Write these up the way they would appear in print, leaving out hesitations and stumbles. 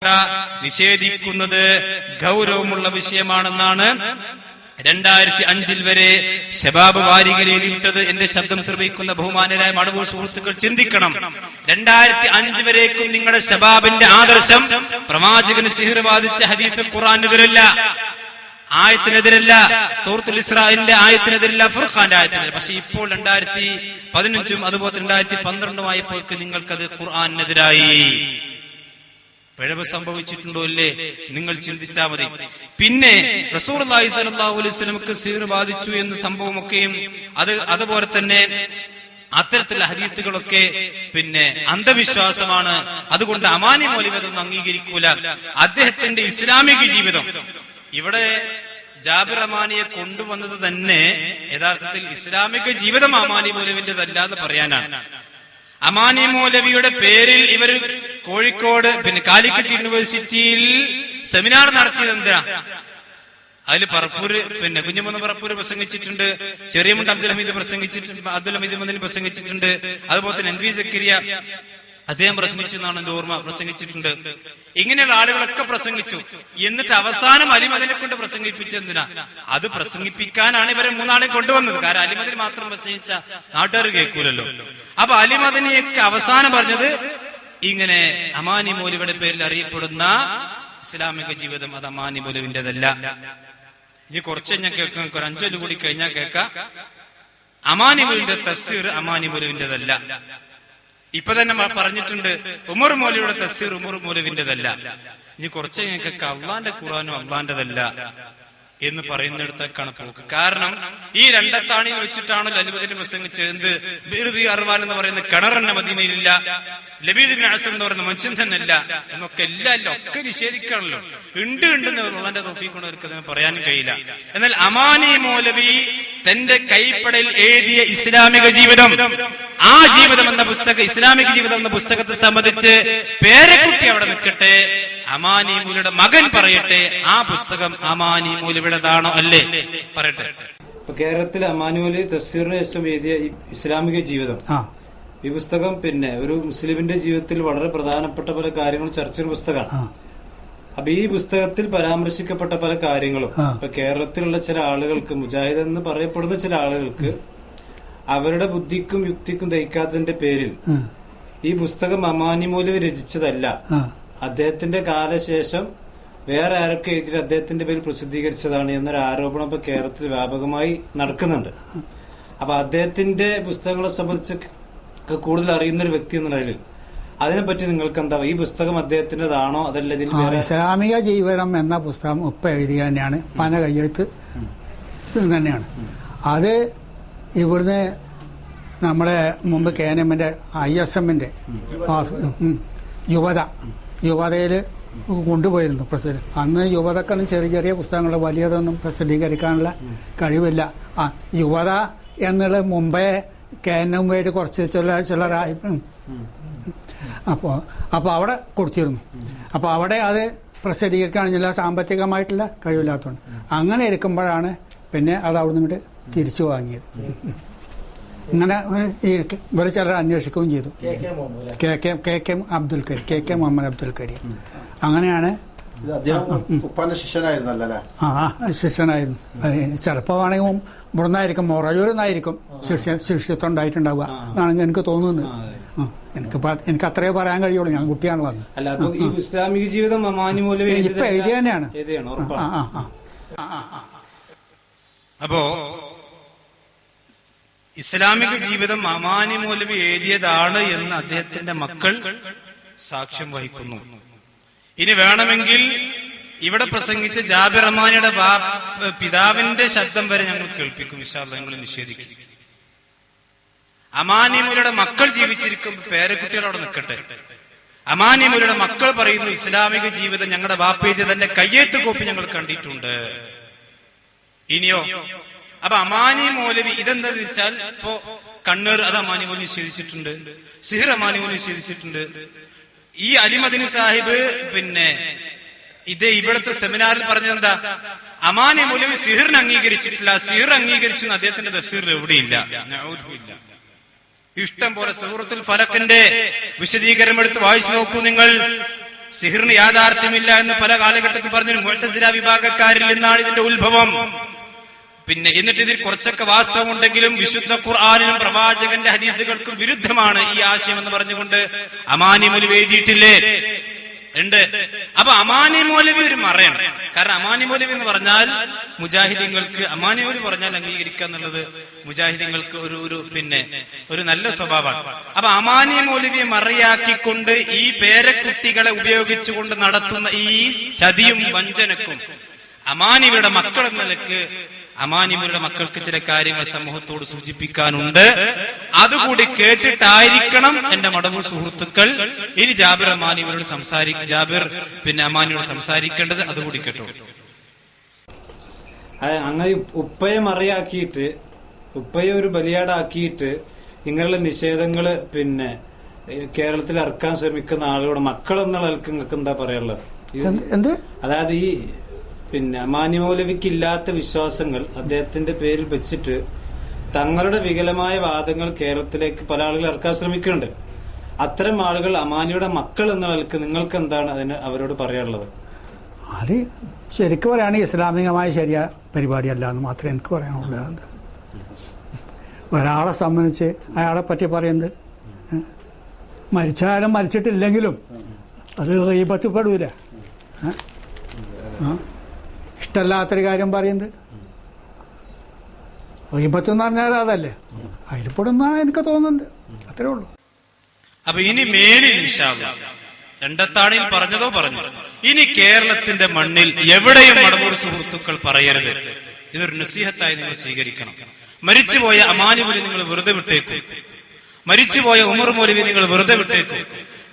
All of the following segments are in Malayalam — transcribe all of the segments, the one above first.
നിഷേധിക്കുന്നത് ഗൗരവമുള്ള വിഷയമാണെന്നാണ് 2005 വരെ ശബാബ് വാരികയിൽ ഇട്ടത്. എന്റെ ശബ്ദം ശ്രവിക്കുന്ന ബഹുമാനരായ മടവൂർ സുഹൃത്തുക്കൾ ചിന്തിക്കണം. 2005 വരേക്കും നിങ്ങളുടെ ശബാബിന്റെ ആദർശം പ്രവാചകന് സിഹർ ബാധിച്ച ഹദീസ് ഖുർആനെതിരല്ല, ആയത്തിനെതിരല്ല, സൂറത്തുൽ ഇസ്രാഇന്റെ ആയത്തിനെതിരല്ല, ഫുർഖാന്റെ ആയത്തിനെതിരല്ല. പക്ഷെ ഇപ്പോൾ 2015 അതുപോലെ 2012 ആയപ്പോഴേക്ക് നിങ്ങൾക്കത് ഖുർആനെതിരായി. പിഴവ് സംഭവിച്ചിട്ടുണ്ടോ അല്ലേ? നിങ്ങൾ ചിന്തിച്ചാൽ മതി. പിന്നെ റസൂലുള്ളാഹി സ്വല്ലല്ലാഹു അലൈഹി വസല്ലമക്ക് സിഹർ ബാധിച്ചു എന്ന സംഭവമൊക്കെയും അതുപോലെ തന്നെ അത്തരത്തിലുള്ള ഹദീസുകളൊക്കെ പിന്നെ അന്ധവിശ്വാസമാണ്. അതുകൊണ്ട് അമാനി മൗലവി അതൊന്നും അംഗീകരിക്കൂല. അദ്ദേഹത്തിന്റെ ഇസ്ലാമിക ജീവിതം ഇവിടെ ജാബിർ അമാനിയെ കൊണ്ടുവന്നത് തന്നെ യഥാർത്ഥത്തിൽ ഇസ്ലാമിക ജീവിതം അമാനി മൗലവിന്റെതല്ല എന്ന് പറയാനാണ്. അമാനി മൗലവിയുടെ പേരിൽ ഇവർ കോഴിക്കോട് പിന്നെ കാലിക്കറ്റ് യൂണിവേഴ്സിറ്റിയിൽ സെമിനാർ നടത്തിയത് എന്താ? അതിൽ പറപ്പൂര് പിന്നെ കുഞ്ഞുമൂന്ന് പറപ്പൂര് പ്രസംഗിച്ചിട്ടുണ്ട്, ചെറിയമുണ്ട് അബ്ദുൽ ഹമീദ് പ്രസംഗിച്ചിട്ടുണ്ട്, അബ്ദുൽ ഹമീദ് മദനി പ്രസംഗിച്ചിട്ടുണ്ട്, അതുപോലെ തന്നെ NV സക്കരിയ അദ്ദേഹം പ്രസംഗിച്ചു എന്നാണ് എന്റെ ഓർമ്മ, പ്രസംഗിച്ചിട്ടുണ്ട്. ഇങ്ങനെയുള്ള ആളുകളൊക്കെ പ്രസംഗിച്ചു. എന്നിട്ട് അവസാനം അലിമദിനെ കൊണ്ട് പ്രസംഗിപ്പിച്ചെന്തിനാ? അത് പ്രസംഗിപ്പിക്കാനാണ് ഇവരെ മൂന്നാളെ കൊണ്ടുവന്നത്. കാരണം അലിമദിന് മാത്രം പ്രസംഗിച്ച നാട്ടുകാർ കേൾക്കൂലല്ലോ. അപ്പൊ അലിമദിനെയൊക്കെ അവസാനം പറഞ്ഞത് ഇങ്ങനെ അമാനി മൗലവിയുടെ പേരിൽ അറിയപ്പെടുന്ന ഇസ്ലാമിക ജീവിതം അത് അമാനി മൗലവിന്റെതല്ല. ഇനി കുറച്ച് ഞാൻ കേൾക്കാം, ഒരു 5 കൂടി കഴിഞ്ഞാൽ കേൾക്കാം. അമാനി മൗലവിന്റെ തഫ്സീർ അമാനി മൗലവിന്റെതല്ല. ഇപ്പൊ തന്നെ പറഞ്ഞിട്ടുണ്ട് ഉമർ മൗലവിയുടെ തഫ്സീർ ഉമർ മൗലവിന്റെതല്ല. ഇനി കുറച്ച് ഞങ്ങൾക്ക് അള്ളാന്റെ ഖുർആനും അള്ളാന്റെതല്ല എന്ന് പറയുന്നിടത്തേക്കാണ് പോക്ക്. കാരണം ഈ രണ്ടത്താണിയിൽ വെച്ചിട്ടാണല്ലോ അലിമദിനെ പ്രസംഗിച്ചത്. എന്ത് ബിർദി അർവാൻ എന്ന് പറയുന്ന കിണറന്നെ മദീനയിലില്ല, ലബീദ് ബിൻ അസം എന്ന് പറയുന്ന മനുഷ്യൻ തന്നെ ഇല്ല എന്നൊക്കെ ഒക്കെ നിഷേധിക്കാണല്ലോ. ഉണ്ട് അള്ളാന്റെ തൗഫീഖ് കൊണ്ട് അവർക്ക് അതിനെ പറയാനും കഴിയില്ല. എന്നാൽ അമാനി മൗലവി തന്റെ കൈപ്പടയിൽ എഴുതിയ ഇസ്ലാമിക ജീവിതം, ആ ജീവിതം എന്ന പുസ്തകം, ഇസ്ലാമിക ജീവിതം എന്ന പുസ്തകത്തെ സംബന്ധിച്ച് പേരക്കുട്ടി അവിടെ നിൽക്കട്ടെ, അമാനി മൗലവിയുടെ മകൻ പറയട്ടെ, ആ പുസ്തകം അമാനി മൗലവിയുടേതാണോ അല്ലേ പറയട്ടെ. കേരളത്തിലെ അമാനി മൗലവി തഫ്സീറിന് ശേഷം എഴുതിയ ഇസ്ലാമിക ജീവിതം, ഈ പുസ്തകം പിന്നെ ഒരു മുസ്ലിമിന്റെ ജീവിതത്തിൽ വളരെ പ്രധാനപ്പെട്ട പല കാര്യങ്ങളും ചർച്ച ചെയ്യുന്ന പുസ്തകമാണ്. അപ്പൊ ഈ പുസ്തകത്തിൽ പരാമർശിക്കപ്പെട്ട പല കാര്യങ്ങളും ഇപ്പൊ കേരളത്തിലുള്ള ചില ആളുകൾക്ക്, മുജാഹിദ് എന്ന് പറയപ്പെടുന്ന ചില ആളുകൾക്ക് അവരുടെ ബുദ്ധിക്കും യുക്തിക്കും ദഹിക്കാത്തതിന്റെ പേരിൽ ഈ പുസ്തകം അമാനി മൗലവി രചിച്ചതല്ല, അദ്ദേഹത്തിന്റെ കാലശേഷം വേറെ ആരൊക്കെ എഴുതിയിട്ട് അദ്ദേഹത്തിന്റെ പേരിൽ പ്രസിദ്ധീകരിച്ചതാണ് എന്നൊരു ആരോപണം ഇപ്പൊ കേരളത്തിൽ വ്യാപകമായി നടക്കുന്നുണ്ട്. അപ്പൊ അദ്ദേഹത്തിന്റെ പുസ്തകങ്ങളെ സംബന്ധിച്ച് കൂടുതൽ അറിയുന്ന ഒരു വ്യക്തി എന്ന നിലയിൽ അതിനെപ്പറ്റി നിങ്ങൾക്ക് എന്താ? ഈ പുസ്തകം അദ്ദേഹത്തിന്റേതാണോ അതല്ല ഇതിൽ ഇസ്ലാമിക ജീവിതം എന്ന പുസ്തകം ഒപ്പം എഴുതിയ തന്നെയാണ്, പന കയ്യെഴുത്ത് തന്നെയാണ്. അത് ഇവിടുന്ന് നമ്മുടെ മുമ്പ് KNMന്റെ ISMന്റെ യുവതയിൽ കൊണ്ടുപോയിരുന്നു പ്രസിദ്ധീകരണം. അന്ന് യുവതക്കാരും ചെറിയ ചെറിയ പുസ്തകങ്ങൾ, വലിയതൊന്നും പ്രസിദ്ധീകരിക്കാനുള്ള കഴിവില്ല. യുവത എന്നുള്ള മുമ്പേ KNMയുടെ കുറച്ച് ചിലർ അപ്പോൾ അവിടെ കൊടുത്തിരുന്നു. അപ്പോൾ അവിടെ അത് പ്രസിദ്ധീകരിക്കാനില്ല, സാമ്പത്തികമായിട്ടുള്ള കഴിവില്ലാത്തതുകൊണ്ട്. അങ്ങനെ ഇരിക്കുമ്പോഴാണ് പിന്നെ അത് അവിടെ നിന്ന് തിരിച്ചു വാങ്ങിയത്. ഇങ്ങനെ ഇവരെ ചിലർ അന്വേഷിക്കുകയും ചെയ്തു. KK മുഹമ്മദ് അബ്ദുൽ കരീം. അങ്ങനെയാണ്. ശിഷ്യനായിരുന്നു. ചെറുപ്പമാണെങ്കിൽ ഇവിടുന്നായിരിക്കും, മൊറയൂരിന്നായിരിക്കും ശിഷ്യത്വം ഉണ്ടായിട്ടുണ്ടാവുക എന്നാണ് എനിക്ക് തോന്നുന്നത്. എനിക്ക് അത്രേ പറയാൻ കഴിയുള്ളൂ, ഞാൻ കുട്ടിയാണല്ലോ. ഇസ്ലാമിക ജീവിതം അമാനി മൗലവി ഇപ്പൊ എഴുതിയ തന്നെയാണ്. അപ്പോ ഇസ്ലാമിക ജീവിതം അമാനി മൗലവി എഴുതിയതാണ് എന്ന് അദ്ദേഹത്തിന്റെ മക്കൾ സാക്ഷ്യം വഹിക്കുന്നു. ഇനി വേണമെങ്കിൽ ഇവിടെ പ്രസംഗിച്ച ജാബിർ അമാനിയുടെ പിതാവിന്റെ ശബ്ദം വരെ ഞങ്ങൾ കേൾപ്പിക്കും. ഇൻഷാ അല്ലാഹ് നിങ്ങൾ നിഷേധിക്കും. അമാനി മൗലവിയുടെ മക്കൾ ജീവിച്ചിരിക്കുമ്പോൾ പേരക്കുട്ടികൾ അവിടെ നിൽക്കട്ടെ. അമാനി മൗലവിയുടെ മക്കൾ പറയുന്നു ഇസ്ലാമിക ജീവിതം ഞങ്ങളുടെ ബാപ്പ എഴുതിയ തന്റെ കയ്യെഴുത്ത് കോപ്പി ഞങ്ങൾ കണ്ടിട്ടുണ്ട്. ഇനിയോ? അപ്പൊ അമാനി മൗലവി ഇതെന്താന്ന് വെച്ചാൽ, ഇപ്പോ കണ്ണൂർ അത് അമാനി മൗലവി നിഷേധിച്ചിട്ടുണ്ട്, സിഹർ അമാനി മൗലവി നിഷേധിച്ചിട്ടുണ്ട്. ഈ അലിമദിനി സാഹിബ് പിന്നെ ഇവിടുത്തെ സെമിനാറിൽ പറഞ്ഞതെന്താ? അമാനി മൗലവി സിഹറിനെ അംഗീകരിച്ചിട്ടില്ല, സിഹർ അംഗീകരിച്ചു എന്ന് അദ്ദേഹത്തിന്റെ തഫ്സീറിൽ എവിടെയില്ല. നഊദുബില്ലാ. ഇഷ്ടം പോലെ സൂറത്തുൽ ഫലക്കിന്റെ വിശദീകരണം എടുത്ത് വായിച്ചു നോക്കൂ നിങ്ങൾ. സിഹിറിന് യാഥാർത്ഥ്യമില്ല എന്ന് പല കാലഘട്ടത്തിൽ പറഞ്ഞു. മുഅ്തസില വിഭാഗക്കാരിൽ നിന്നാണ് ഇതിന്റെ ഉത്ഭവം. പിന്നെ എന്നിട്ട് ഇതിൽ കുറച്ചൊക്കെ വാസ്തവമുണ്ടെങ്കിലും വിശുദ്ധ ഖുർആനിനും പ്രവാചകന്റെ ഹദീസുകൾക്കും വിരുദ്ധമാണ് ഈ ആശയം എന്ന് പറഞ്ഞുകൊണ്ട് അമാനി മൗലവി എഴുതിയിട്ടില്ലേ? ഉണ്ട്. അപ്പൊ അമാനി മൗലവി ഒരു മറയാണ്. കാരണം അമാനി മൗലവി എന്ന് പറഞ്ഞാൽ മുജാഹിദീങ്ങൾക്ക്, അമാനി മൗലവി പറഞ്ഞാൽ അംഗീകരിക്കുക എന്നുള്ളത് മുജാഹിദീങ്ങൾക്ക് ഒരു നല്ല സ്വഭാവമാണ്. അപ്പൊ അമാനി മൗലവിയെ മറയാക്കിക്കൊണ്ട് ഈ പേരക്കുട്ടികളെ ഉപയോഗിച്ചുകൊണ്ട് നടത്തുന്ന ഈ ചതിയും വഞ്ചനക്കും അമാനിയുടെ മക്കൾ എന്ന നിലക്ക് അമാനിമരുടെ മക്കൾക്ക് ചില കാര്യങ്ങൾ സമൂഹത്തോട് സൂചിപ്പിക്കാനുണ്ട്. അതുകൂടി കേട്ടിട്ടായിരിക്കണം എന്റെ മടവൂർ സുഹൃത്തുക്കൾ ഇനി ജാബിർ അമാനിമരോട് ജാബിർ അമാനിയോട് സംസാരിക്കേണ്ടത്. അതുകൂടി കേട്ടോ. അങ്ങനെ ഉപ്പയെ മറയാക്കിയിട്ട്, ഉപ്പയെ ഒരു ബലിയാടാക്കിയിട്ട് ഇങ്ങനെയുള്ള നിഷേധങ്ങള് കേരളത്തിൽ ഇറക്കാൻ ശ്രമിക്കുന്ന ആളുകളുടെ മക്കൾ എന്നുള്ള ആൾക്ക് നിങ്ങൾക്ക് എന്താ പറയാനുള്ളത്? അതായത് ഈ അമാനി മൗലവിക്ക് ഇല്ലാത്ത വിശ്വാസങ്ങൾ അദ്ദേഹത്തിന്റെ പേരിൽ വെച്ചിട്ട് തങ്ങളുടെ വികലമായ വാദങ്ങൾ കേരളത്തിലേക്ക് പല ആളുകൾ ഇറക്കാൻ ശ്രമിക്കുന്നുണ്ട്. അത്തരം ആളുകൾ അമാനിയുടെ മക്കൾ എന്ന നിലക്ക് നിങ്ങൾക്ക് എന്താണ് അതിന് അവരോട് പറയാനുള്ളത്? അത് ശരിക്കും പറയുകയാണെങ്കിൽ ഇസ്ലാമികമായ ശരിയായ പരിപാടിയല്ല എന്ന് മാത്രമേ എനിക്ക് പറയാനുള്ളൂ. ഒരാളെ സംബന്ധിച്ച് അയാളെ പറ്റി പറയുന്നത് മരിച്ചാലും മരിച്ചിട്ടില്ലെങ്കിലും അത് ഗീബത്തിൽപ്പെടൂല. ഇഷ്ടമല്ലാത്തൊരു കാര്യം പറയുന്നത് ഗീബത്ത് പറഞ്ഞാൽ അതല്ലേ, അതിൽപ്പെടുന്ന എനിക്ക് തോന്നുന്നുണ്ട്. അത്രേ ഉള്ളൂ. അപ്പൊ ഇനി മേലിൽ രണ്ടത്താണിയിൽ പറഞ്ഞതോ പറഞ്ഞു. ഇനി കേരളത്തിന്റെ മണ്ണിൽ എവിടെയും മടവൂർ സുഹൃത്തുക്കൾ പറയരുത്. ഇതൊരു നസീഹത്തായി നിങ്ങൾ സ്വീകരിക്കണം. മരിച്ചുപോയ അമാനി മൗലവി നിങ്ങൾ വെറുതെ വിട്ടേക്കും. മരിച്ചുപോയ ഉമർ മൗലവി നിങ്ങൾ വെറുതെ വിട്ടേക്കും.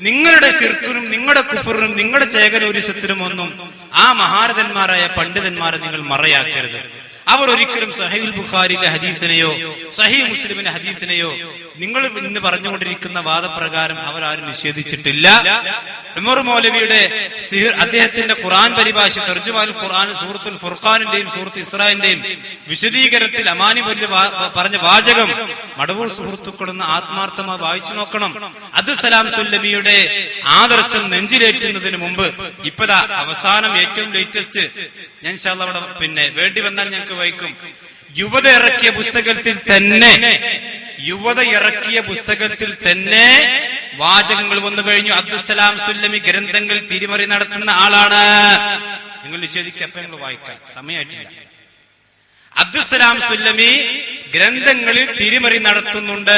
നിങ്ങളുടെ ശിർക്കിനും നിങ്ങളുടെ കുഫറിനും നിങ്ങളുടെ ചേകനൂരിസത്തിനും ഒന്നും ആ മഹാരഥന്മാരായ പണ്ഡിതന്മാരെ നിങ്ങൾ മറയാക്കരുത്. അവർ ഒരിക്കലും സഹീഹുൽ ബുഖാരിയിലെ ഹദീസിനെയോ സഹീഹ് മുസ്ലിമിന്റെ ഹദീസിനെയോ നിങ്ങൾ ഇന്ന് പറഞ്ഞുകൊണ്ടിരിക്കുന്ന വാദപ്രകാരം അവരാരും നിഷേധിച്ചിട്ടില്ല. ഉമർ മൗലവിയുടെ അദ്ദേഹത്തിന്റെ ഖുർആൻ പരിഭാഷ തർജുമാൽ ഖുർആൻ സൂറത്തുൽ ഫുർഖാനിന്റെയും സൂറത്ത് ഇസ്രായിന്റെയും വിശദീകരണത്തിൽ അമാനി മൗലവി പറഞ്ഞ വാചകം മടവൂർ സുഹൃത്തുക്കളെന്ന് ആത്മാർത്ഥമായി വായിച്ചു നോക്കണം. അബ്ദുസ്സലാം സുല്ലമിയുടെ ആദർശം നെഞ്ചിലേറ്റുന്നതിന് മുമ്പ് ഇപ്പതാ അവസാനം ഏറ്റവും ലേറ്റസ്റ്റ് ഞാൻ ഇൻഷാ അല്ലാഹ് അവിടെ വേണ്ടി വന്നാൽ ഞങ്ങൾക്ക് വഹിക്കും. യുവത ഇറക്കിയ പുസ്തകത്തിൽ തന്നെ വാചകങ്ങൾ വന്നു കഴിഞ്ഞു. അബ്ദുസ്സലാം സുല്ലമി ഗ്രന്ഥങ്ങൾ തിരിമറി നടത്തുന്ന ആളാണ്. നിങ്ങൾ നിഷേധിക്കപ്പോ ഞങ്ങൾ വായിക്കാം, സമയമായിട്ടില്ല. അബ്ദുസ്സലാം സുല്ലമി ഗ്രന്ഥങ്ങളിൽ തിരിമറി നടത്തുന്നുണ്ട്,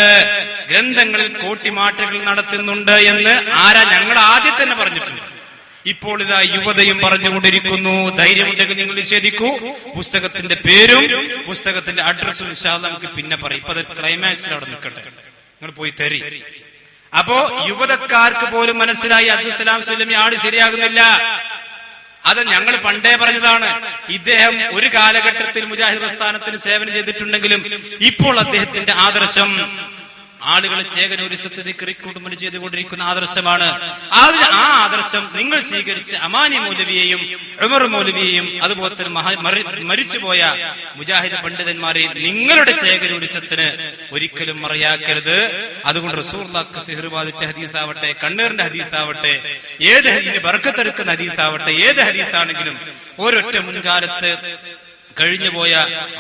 ഗ്രന്ഥങ്ങളിൽ കോട്ടിമാറ്റങ്ങൾ നടത്തുന്നുണ്ട് എന്ന് ഞങ്ങൾ ആദ്യം തന്നെ പറഞ്ഞിട്ടുണ്ട്. ഇപ്പോൾ ഇതാ യുവതയും പറഞ്ഞുകൊണ്ടിരിക്കുന്നു. ധൈര്യമുണ്ടെങ്കിൽ നിങ്ങൾ നിഷേധിക്കൂ. പുസ്തകത്തിന്റെ പേരും പുസ്തകത്തിന്റെ അഡ്രസ്സും ഇൻഷാ അല്ലാഹ് നമുക്ക് പിന്നെ പറയും. ഇപ്പൊ അത് ക്ലൈമാക്സിൽ അവിടെ നിൽക്കട്ടെ, നിങ്ങൾ പോയി തരി. അപ്പോ യുവതക്കാർക്ക് പോലും മനസ്സിലായി അബ്ദുസ്സലാം സുല്ലമി ആട് ശരിയാകുന്നില്ല. അത് ഞങ്ങൾ പണ്ടേ പറഞ്ഞതാണ്. ഇദ്ദേഹം ഒരു കാലഘട്ടത്തിൽ മുജാഹിദ് പ്രസ്ഥാനത്തിന് സേവനം ചെയ്തിട്ടുണ്ടെങ്കിലും ഇപ്പോൾ അദ്ദേഹത്തിന്റെ ആദർശം ആളുകളെ ചേകനൂരിസത്തിലേക്ക് റിക്രൂട്ട്മെന്റ് ചെയ്തുകൊണ്ടിരിക്കുന്ന ആദർശമാണ്. ആ ആദർശം നിങ്ങൾ സ്വീകരിച്ച് അമാനി മൗലവിയെയും ഉമർ മൗലവിയെയും അതുപോലെ തന്നെ മരിച്ചുപോയ മുജാഹിദ് പണ്ഡിതന്മാരെയും നിങ്ങളുടെ ചേകനൂരിസത്തിന് ഒരിക്കലും മറയാക്കരുത്. അതുകൊണ്ട് റസൂലുള്ളാഹിക്ക് സിഹ്ർ ബാധിച്ച ഹദീസാവട്ടെ, കണ്ണീറിന്റെ ഹദീസാവട്ടെ, ഏത് ഹദീസിന് ബർക്കത്തെടുക്കുന്ന ഹദീസാവട്ടെ, ഏത് ഹദീസാണെങ്കിലും ഒരൊറ്റ മുൻകാലത്ത് കഴിഞ്ഞുപോയ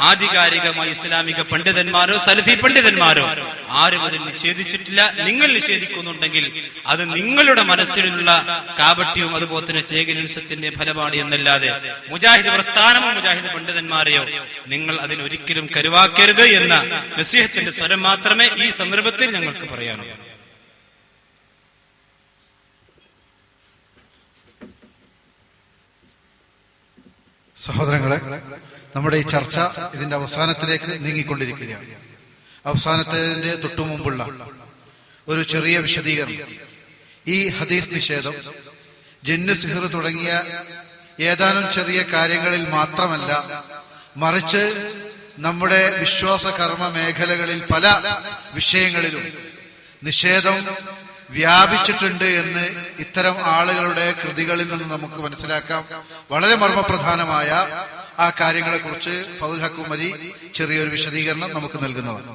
ആധികാരികമായ ഇസ്ലാമിക പണ്ഡിതന്മാരോ സലഫി പണ്ഡിതന്മാരോ ആരും അതിൽ നിഷേധിച്ചിട്ടില്ല. നിങ്ങൾ നിഷേധിക്കുന്നുണ്ടെങ്കിൽ അത് നിങ്ങളുടെ മനസ്സിലുള്ള കാപട്യവും അതുപോലെ തന്നെ ചേകനുസത്തിന്റെ ഫലമാണ് എന്നല്ലാതെ മുജാഹിദ് പ്രസ്ഥാനമോ മുജാഹിദ് പണ്ഡിതന്മാരെയോ നിങ്ങൾ അതിനൊരിക്കലും കരുവാക്കരുത് എന്ന നസീഹത്തിന്റെ സ്വരം മാത്രമേ ഈ സന്ദർഭത്തിൽ ഞങ്ങൾക്ക് പറയാനുള്ളൂ. സഹോദരങ്ങളെ, നമ്മുടെ ഈ ചർച്ച ഇതിന്റെ അവസാനത്തിലേക്ക് നീങ്ങിക്കൊണ്ടിരിക്കുകയാണ്. അവസാനത്തിന്റെ തൊട്ടുമുമ്പുള്ള ഒരു ചെറിയ വിശദീകരണം. ഈ ഹദീസ് നിഷേധം ജിന്ന്, സിഹ്ർ തുടങ്ങിയ ഏതാനും ചെറിയ കാര്യങ്ങളിൽ മാത്രമല്ല, മറിച്ച് നമ്മുടെ വിശ്വാസ കർമ്മ മേഖലകളിൽ പല വിഷയങ്ങളിലും നിഷേധം വ്യാപിച്ചിട്ടുണ്ട് എന്ന് ഇത്തരം ആളുകളുടെ കൃതികളിൽ നിന്ന് നമുക്ക് മനസ്സിലാക്കാം. വളരെ മർമ്മപ്രധാനമായ ആ കാര്യങ്ങളെ കുറിച്ച് ഫൗദുൽ ഹക്ക് ഉമരി ചെറിയൊരു വിശദീകരണം നമുക്ക് നൽകുന്നതാണ്.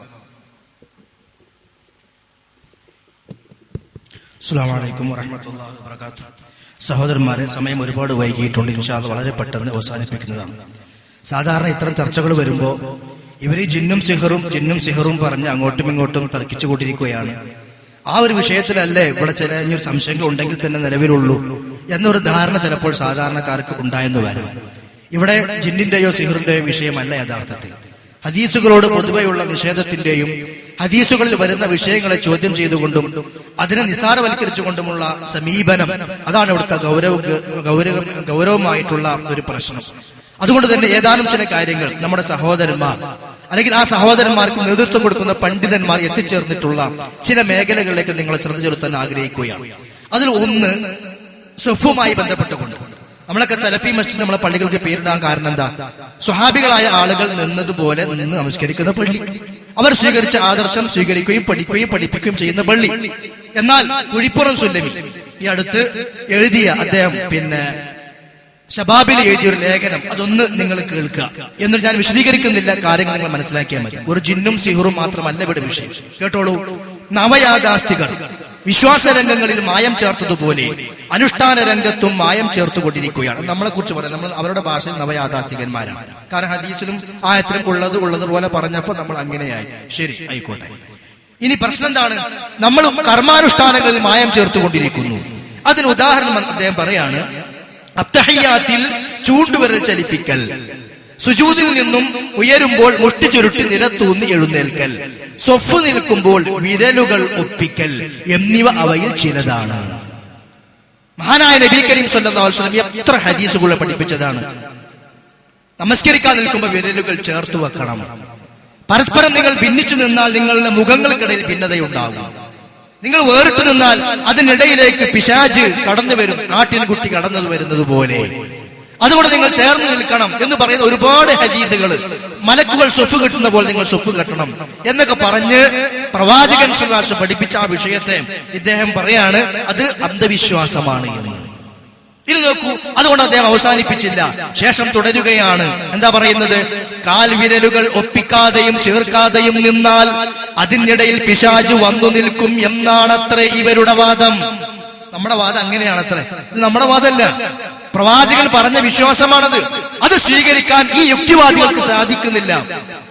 അസ്സലാമു അലൈക്കും വറഹ്മത്തുള്ളാഹി വബറകാതുഹു. സഹോദരന്മാരെ, സമയം ഒരുപാട് വൈകിയിട്ടുണ്ട്. ഇൻഷാ അല്ലാഹ് വളരെ പെട്ടെന്ന് അവസാനിപ്പിക്കുന്നതാണ്. സാധാരണ ഇത്തരം ചർച്ചകൾ വരുമ്പോൾ ഇവർ ജിന്നും സിഹറും പറഞ്ഞ് അങ്ങോട്ടും ഇങ്ങോട്ടും തർക്കിച്ചുകൊണ്ടിരിക്കുകയാണ്. ആ ഒരു വിഷയത്തിലല്ലേ ഇവിടെ ചില സംശയങ്ങൾ ഉണ്ടെങ്കിൽ തന്നെ നിലവിലുള്ളൂ എന്നൊരു ധാരണ ചിലപ്പോൾ സാധാരണക്കാർക്ക് ഉണ്ടായെന്ന് വരാം. ഇവിടെ ജിന്നിന്റെയോ സിഹറിന്റെയോ വിഷയമല്ല യഥാർത്ഥത്തിൽ. ഹദീസുകളോട് പൊതുവെയുള്ള നിഷേധത്തിന്റെയും ഹദീസുകളിൽ വരുന്ന വിഷയങ്ങളെ ചോദ്യം ചെയ്തുകൊണ്ടും അതിനെ നിസാരവൽക്കരിച്ചുകൊണ്ടുമുള്ള സമീപനം, അതാണ് ഇവിടുത്തെ ഗൗരവമായിട്ടുള്ള ഒരു പ്രശ്നം. അതുകൊണ്ട് തന്നെ ഏതാനും ചില കാര്യങ്ങൾ നമ്മുടെ സഹോദരന്മാർ അല്ലെങ്കിൽ ആ സഹോദരന്മാർക്ക് നേതൃത്വം കൊടുക്കുന്ന പണ്ഡിതന്മാർ എത്തിച്ചേർന്നിട്ടുള്ള ചില മേഖലകളിലേക്ക് നിങ്ങൾ ശ്രദ്ധ ചെലുത്താൻ ആഗ്രഹിക്കുകയാണ്. അതിൽ ഒന്ന് സഫുമായി ബന്ധപ്പെട്ടുകൊണ്ട്. നമ്മളൊക്കെ സലഫി മസ്ജിദ് നമ്മളെ പള്ളികൾക്ക് പേരിടാൻ കാരണം എന്താ? സ്വഹാബികളായ ആളുകൾ നിന്നതുപോലെ നിന്ന് നമസ്കരിക്കുന്ന പള്ളി, അവർ സ്വീകരിച്ച ആദർശം സ്വീകരിക്കുകയും പഠിപ്പിക്കുകയും ചെയ്യുന്ന പള്ളി. എന്നാൽ കുഴിപ്പുറം സുല്ലമി ഈ അടുത്ത് എഴുതിയ അദ്ദേഹം ഷബാബിൽ എഴുതിയൊരു ലേഖനം, അതൊന്ന് നിങ്ങൾ കേൾക്കുക. എന്നിട്ട് ഞാൻ വിശദീകരിക്കുന്നില്ല, കാര്യങ്ങൾ നിങ്ങൾ മനസ്സിലാക്കിയാൽ മതി. ഒരു ജിന്നും സിഹറും മാത്രമല്ല ഇവിടെ വിഷയം. കേട്ടോളൂ. നവയാഥാസ്ഥികർ വിശ്വാസ രംഗങ്ങളിൽ മായം ചേർത്തതുപോലെ അനുഷ്ഠാന രംഗത്തും മായം ചേർത്തുകൊണ്ടിരിക്കുകയാണ്. നമ്മളെ കുറിച്ച് പറയാം, നമ്മൾ അവരുടെ ഭാഷയിൽ നവയാഥാസ്ഥികന്മാരാണ്. കാരണം ഹദീസിലും ആയത്തിലും ഉള്ളതുപോലെ പറഞ്ഞപ്പോൾ നമ്മൾ അങ്ങനെയായി. ശരി, ആയിക്കോട്ടെ. ഇനി പ്രശ്നം എന്താണ്? നമ്മൾ കർമാനുഷ്ഠാനങ്ങളിൽ മായം ചേർത്തുകൊണ്ടിരിക്കുന്നു. അതിന് ഉദാഹരണം അദ്ദേഹം പറയാണ്, അത്തഹിയ്യാത്തിൽ ചൂണ്ടുവിരൽ ചലിപ്പിക്കൽ, സുജൂദിൽ നിന്നും ഉയരുമ്പോൾ മുഷ്ടി ചുരുട്ടി നിലത്തൂന്നി എഴുന്നേൽക്കൽ, സ്വഫ് നിൽക്കുമ്പോൾ വിരലുകൾ ഒപ്പിക്കൽ എന്നിവ അവയിൽ ചിലതാണ്. മഹാനായ നബി കരീം സല്ലല്ലാഹു അലൈഹി വസല്ലം എത്ര ഹദീസുകളെ പഠിപ്പിച്ചതാണ്. നമസ്കരിക്കാൻ നിൽക്കുമ്പോൾ വിരലുകൾ ചേർത്ത് വെക്കണം. പരസ്പരം നിങ്ങൾ ഭിന്നിച്ചു നിന്നാൽ നിങ്ങളുടെ മുഖങ്ങൾക്കിടയിൽ ഭിന്നതയുണ്ടാകും. നിങ്ങൾ വേറിട്ട് നിന്നാൽ അതിനിടയിലേക്ക് പിശാച് കടന്നു വരും, ആട്ടിൻകുട്ടി കടന്നു വരുന്നത് പോലെ. അതുകൊണ്ട് നിങ്ങൾ ചേർന്ന് നിൽക്കണം എന്ന് പറയുന്ന ഒരുപാട് ഹദീസുകൾ. മലക്കുകൾ സ്വഫ് കെട്ടുന്ന പോലെ നിങ്ങൾ സ്വഫ് കെട്ടണം എന്നൊക്കെ പറഞ്ഞ് പ്രവാചകൻ സല്ലല്ലാഹു അലൈഹി വസല്ലം പഠിപ്പിച്ച ആ വിഷയത്തെ ഇദ്ദേഹം പറയാണ് അത് അന്ധവിശ്വാസമാണ് എന്ന്. ഇത് നോക്കൂ. അതുകൊണ്ട് അദ്ദേഹം അവസാനിപ്പിച്ചില്ല, ശേഷം തുടരുകയാണ്. എന്താ പറയുന്നത്? കാൽവിരലുകൾ ഒപ്പിക്കാതെയും ചേർക്കാതെയും നിന്നാൽ അതിനിടയിൽ പിശാച് വന്നു നിൽക്കും എന്നാണത്രേ ഇവരുടെ വാദം. നമ്മുടെ വാദം അങ്ങനെയാണത്രേ. ഇത് നമ്മുടെ വാദമല്ല, പ്രവാചകൻ പറഞ്ഞ വിശ്വാസമാണത്. അത് സ്വീകരിക്കാൻ ഈ യുക്തിവാദികൾക്ക് സാധിക്കുന്നില്ല.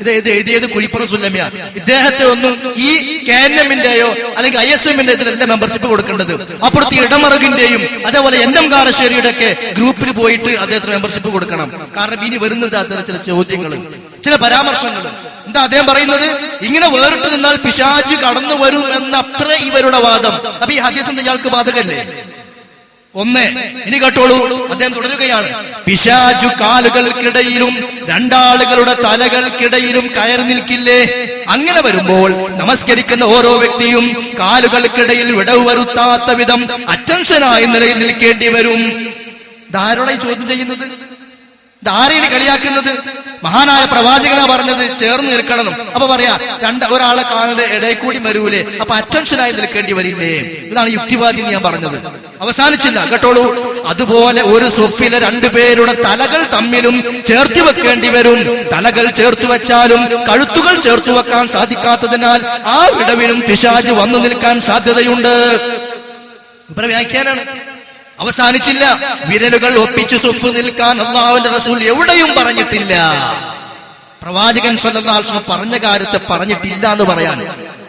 ഇത് എഴുതിയത് കുഴിപ്പുറം സുല്ലമിയ. ഇദ്ദേഹത്തെ ഒന്നും ഈ KNM-ന്റെയോ അല്ലെങ്കിൽ ISM-ന്റെ ഇതിലല്ല മെമ്പർഷിപ്പ് കൊടുക്കേണ്ടത്. അപ്പുറത്തെ ഇടമറുകിന്റെയും അതേപോലെ NM കാരശ്ശേരിയുടെ ഒക്കെ ഗ്രൂപ്പിൽ പോയിട്ട് അദ്ദേഹത്തിന് മെമ്പർഷിപ്പ് കൊടുക്കണം. കാരണം ഇനി വരുന്നത് അത്തരം ചില ചോദ്യങ്ങൾ, ചില പരാമർശങ്ങൾ. എന്താ അദ്ദേഹം പറയുന്നത്? ഇങ്ങനെ വേറിട്ട് നിന്നാൽ പിശാച് കടന്നു വരും എന്നത്ര ഇവരുടെ വാദം. അപ്പൊ ഈ ഹദീസ് എന്താ ഇയാൾക്ക് ബാധകല്ലേ? ഒന്ന്. ഇനി കേട്ടോളൂ, അദ്ദേഹം തുടരുകയാണ്. പിശാചു കാലുകൾക്കിടയിലും രണ്ടാളുകളുടെ തലകൾക്കിടയിലും കയറി നിൽക്കില്ലേ? അങ്ങനെ വരുമ്പോൾ നമസ്കരിക്കുന്ന ഓരോ വ്യക്തിയും കാലുകൾക്കിടയിൽ വിടവ് വരുത്താത്ത വിധം അറ്റൻഷനായി നിലയിൽ നിൽക്കേണ്ടി വരും. ധാരാളം ചോദ്യം ചെയ്യുന്നത്, ധാരയിൽ കളിയാക്കുന്നത്. മഹാനായ പ്രവാചകനാ പറഞ്ഞത് ചേർന്ന് നിൽക്കണം. അപ്പൊ പറയാ ഒരാളെ കാലിന്റെ ഇടയിൽ കൂടി വരൂലേ, അപ്പൊ അറ്റൻഷനായി നിൽക്കേണ്ടി വരില്ലേ? ഇതാണ് യുക്തിവാദി എന്ന് ഞാൻ പറഞ്ഞത്. അവസാനിച്ചില്ല, കേട്ടോളൂ. അതുപോലെ ഒരു സ്വഫിലെ രണ്ടുപേരുടെ തലകൾ തമ്മിലും ചേർത്ത് വെക്കേണ്ടി വരും. തലകൾ ചേർത്തു വെച്ചാലും കഴുത്തുകൾ ചേർത്തു വെക്കാൻ സാധിക്കാത്തതിനാൽ ആ വിടവിലും പിശാച് വന്നു നിൽക്കാൻ സാധ്യതയുണ്ട്. ഇവരുടെ വ്യാഖ്യാനാണ്. അവസാനിച്ചില്ല. വിരലുകൾ ഒപ്പിച്ച് സ്വഫ് നിൽക്കാൻ അല്ലാഹുവിന്റെ റസൂൽ എവിടെയും പറഞ്ഞിട്ടില്ല. പ്രവാചകൻ സല്ലല്ലാഹു അലൈഹി വസല്ലം പറഞ്ഞ കാര്യത്തെ പറഞ്ഞിട്ടില്ല എന്ന് പറയാൻ,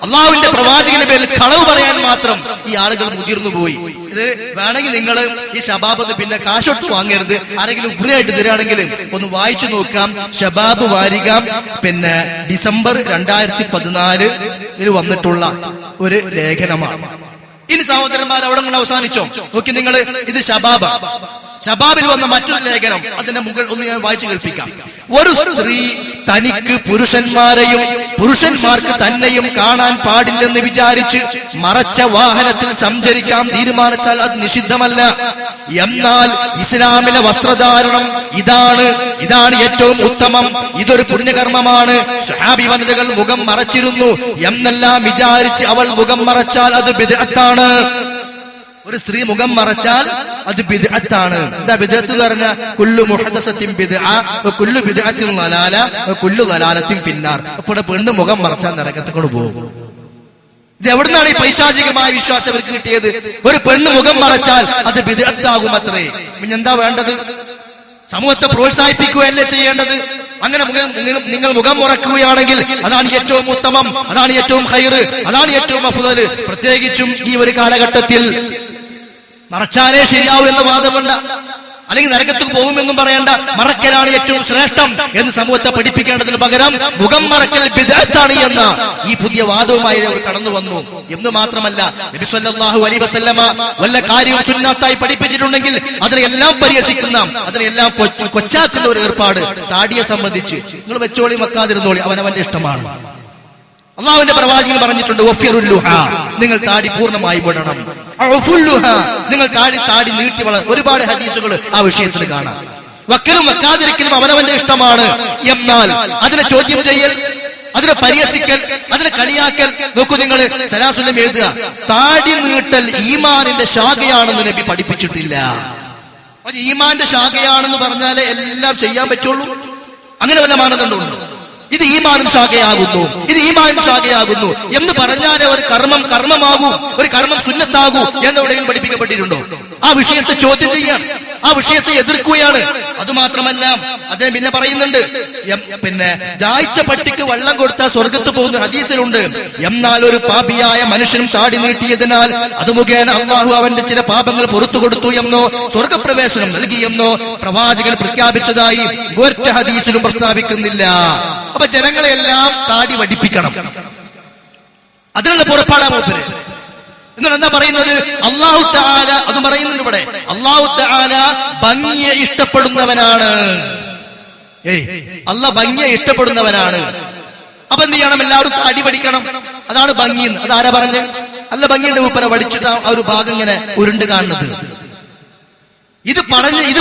അള്ളാഹുവിന്റെ പ്രവാചകന്റെ പേരിൽ കളവ് പറയാൻ മാത്രം ഈ ആളുകൾ മുതിർന്നു പോയി. ഇത് വേണമെങ്കിൽ നിങ്ങൾ ഈ ശബാബ് പിന്നെ കാശൊട്ട് വാങ്ങരുത്, ആരെങ്കിലും ഫ്രീ ആയിട്ട് തരികയാണെങ്കിൽ ഒന്ന് വായിച്ചു നോക്കാം. ശബാബ് വാരിക ഡിസംബർ 2014 വന്നിട്ടുള്ള ഒരു ലേഖനമാണ്. ഇനി സഹോദരന്മാർ അവിടെ കൊണ്ട് അവസാനിച്ചോ? നോക്കി നിങ്ങൾ, ഇത് ശബാബിൽ വന്ന മറ്റൊരു ലേഖനം, അതിന്റെ മുകൾ ഒന്ന് ഞാൻ വായിച്ചു കേൾപ്പിക്കാം. ഒരു സ്ത്രീ തനിക്ക് പുരുഷന്മാരെയും പുരുഷന്മാർക്ക് തന്നെയും കാണാൻ പാടില്ലെന്ന് വിചാരിച്ച് മറച്ച വാഹനത്തിൽ സഞ്ചരിക്കാൻ തീരുമാനിച്ചാൽ അത് നിഷിദ്ധമല്ല. എന്നാൽ ഇസ്ലാമിലെ വസ്ത്രധാരണം ഇതാണ് ഏറ്റവും ഉത്തമം, ഇതൊരു പുണ്യകർമ്മമാണ്. സ്വഹാബി വനിതകൾ മുഖം മറച്ചിരുന്നു എന്നെല്ലാം വിചാരിച്ച് അവൾ മുഖം മറച്ചാൽ അത് ബിദ്അത്താണ്. ഒരു സ്ത്രീ മുഖം മറച്ചാൽ അത് ബിദ്അത്താണ്. എന്താ ബിദ്അത്ത് എന്ന് പറഞ്ഞാൽ? കുല്ലു മുഹദസത്തിൻ ബിദ്അ വകുല്ലു ബിദ്അത്തിൻ ളലാല വകുല്ലു ളലാലത്തിൻ ഫിന്നാർ. അപ്പോൾ പെണ്ണ് മുഖം മറച്ചാൽ നരകത്തേക്ക് പോകും. ഇത് എവിടുന്നാണ് ഈ പൈശാചികമായ വിശ്വാസം അവർക്ക് കിട്ടിയത്? ഒരു പെണ്ണ് മുഖം മറച്ചാൽ അത് ബിദ്അത്താകും അത്രേ. പിന്നെ എന്താ വേണ്ടത്? സമൂഹത്തെ പ്രോത്സാഹിപ്പിക്കുകയല്ലേ ചെയ്യേണ്ടത്? അങ്ങനെ നിങ്ങൾ മുഖം മുറക്കുകയാണെങ്കിൽ അതാണ് ഏറ്റവും ഉത്തമം, അതാണ് ഏറ്റവും ഖൈറ്, അതാണ് ഏറ്റവും അഫ്ദൽ. പ്രത്യേകിച്ചും ഈ ഒരു കാലഘട്ടത്തിൽ മറച്ചാലേ ശരിയാവൂ എന്ന വാദമുണ്ട്, അല്ലെങ്കിൽ നരകത്തിൽ പോകുമെന്നും പറയേണ്ട, മറക്കലാണ് ഏറ്റവും ശ്രേഷ്ഠം എന്ന് സമൂഹത്തെ പഠിപ്പിക്കേണ്ടതിന് പകരം മുഖം മറക്കൽ ബിദ്അത്താണ് എന്ന ഈ പുതിയ വാദവുമായി അവർ കടന്നു വന്നു. എന്ന് മാത്രമല്ല, നബി സല്ലല്ലാഹു അലൈഹി വസല്ലമ വല്ല കാര്യവും സുന്നത്തായി പഠിപ്പിച്ചിട്ടുണ്ടെങ്കിൽ അതിനെല്ലാം പരിഹസിക്കുന്ന, അതിനെല്ലാം കൊച്ചാക്കുന്ന ഒരു ഏർപ്പാട് താടിയെ സംബന്ധിച്ച്. നിങ്ങൾ വെച്ചോളി വെക്കാതിരുന്നോളി, അവനവന്റെ ഇഷ്ടമാണ്. അള്ളാഹുവിന്റെ പ്രവാചകൻ പറഞ്ഞിട്ടുണ്ട്, നിങ്ങൾ താടി പൂർണ്ണമായി വിടണം, നിങ്ങൾ താടി നീട്ടി വളർ. ഒരുപാട് ഹദീസുകൾ ആ വിഷയത്തിൽ കാണാം. വക്കലും വെക്കാതിരിക്കലും അവനവന്റെ ഇഷ്ടമാണ്. എന്നാൽ അതിനെ ചോദ്യം ചെയ്യൽ, അതിനെ പരിഹസിക്കൽ, അതിനെ കളിയാക്കൽ. നോക്കൂ, നിങ്ങൾ സലാസുലം എഴുതുക, താടി നീട്ടൽ ഈമാനിന്റെ ശാഖയാണെന്ന് നബി പഠിപ്പിച്ചിട്ടില്ല. ഈമാന്റെ ശാഖയാണെന്ന് പറഞ്ഞാലേ എല്ലാം ചെയ്യാൻ പറ്റുള്ളൂ, അങ്ങനെ വല്ല മാനദണ്ഡമുണ്ടോ? ഇത് ഈമാനും ശാഖയാകുന്നു, ഇത് ഈമാനും ശാഖയാകുന്നു എന്ന് പറഞ്ഞാലേ ഒരു കർമ്മം കർമ്മമാകൂ, ഒരു കർമ്മം സുന്നത്താകൂ എന്നെവിടെയും പഠിപ്പിക്കപ്പെട്ടിട്ടുണ്ടോ? ആ വിഷയത്തെ ചോദ്യം ചെയ്യാൻ, ആ വിഷയത്തെ എതിർക്കുകയാണ്. അതുമാത്രമല്ല, അദ്ദേഹം പിന്നെ പറയുന്നുണ്ട്, പിന്നെ ദാഹിച്ച പട്ടിക്ക് വെള്ളം കൊടുത്താൽ സ്വർഗത്ത് പോകുന്ന ഹദീസിലുണ്ട്. എന്നാൽ ഒരു പാപിയായ മനുഷ്യനും താടി നീട്ടിയതിനാൽ അത് മുഖേന അള്ളാഹു അവന്റെ ചില പാപങ്ങൾ പുറത്തു കൊടുത്തു എന്നോ സ്വർഗപ്രവേശനം നൽകിയെന്നോ പ്രവാചകൻ പ്രഖ്യാപിച്ചതായി ഒരൊറ്റ ഹദീസിലും പ്രസ്താവിക്കുന്നില്ല. അപ്പൊ ജനങ്ങളെല്ലാം താടി വടിപ്പിക്കണം, അതിനുള്ള പുറപ്പാടാ മൂപ്പര്. എന്നിട്ട് എന്താ പറയുന്നത്? അല്ലാഹു തആല അത് പറയുന്നുണ്ട് ഇവിടെ, അല്ലാഹു തആല ഭംഗിയെ ഇഷ്ടപ്പെടുന്നവനാണ്. അല്ലാഹ് ഭംഗിയെ ഇഷ്ടപ്പെടുന്നവനാണ്. അപ്പൊ എന്ത് ചെയ്യണം? എല്ലാവരും താടി പഠിക്കണം, അതാണ് ഭംഗി. അതാരാ പറഞ്ഞ്? അല്ല, ഭംഗിയുടെ മൂപ്പരെ പഠിച്ചിട്ട് ആ ഒരു ഭാഗം ഇങ്ങനെ ഉരുണ്ട് കാണുന്നത്. ഇത്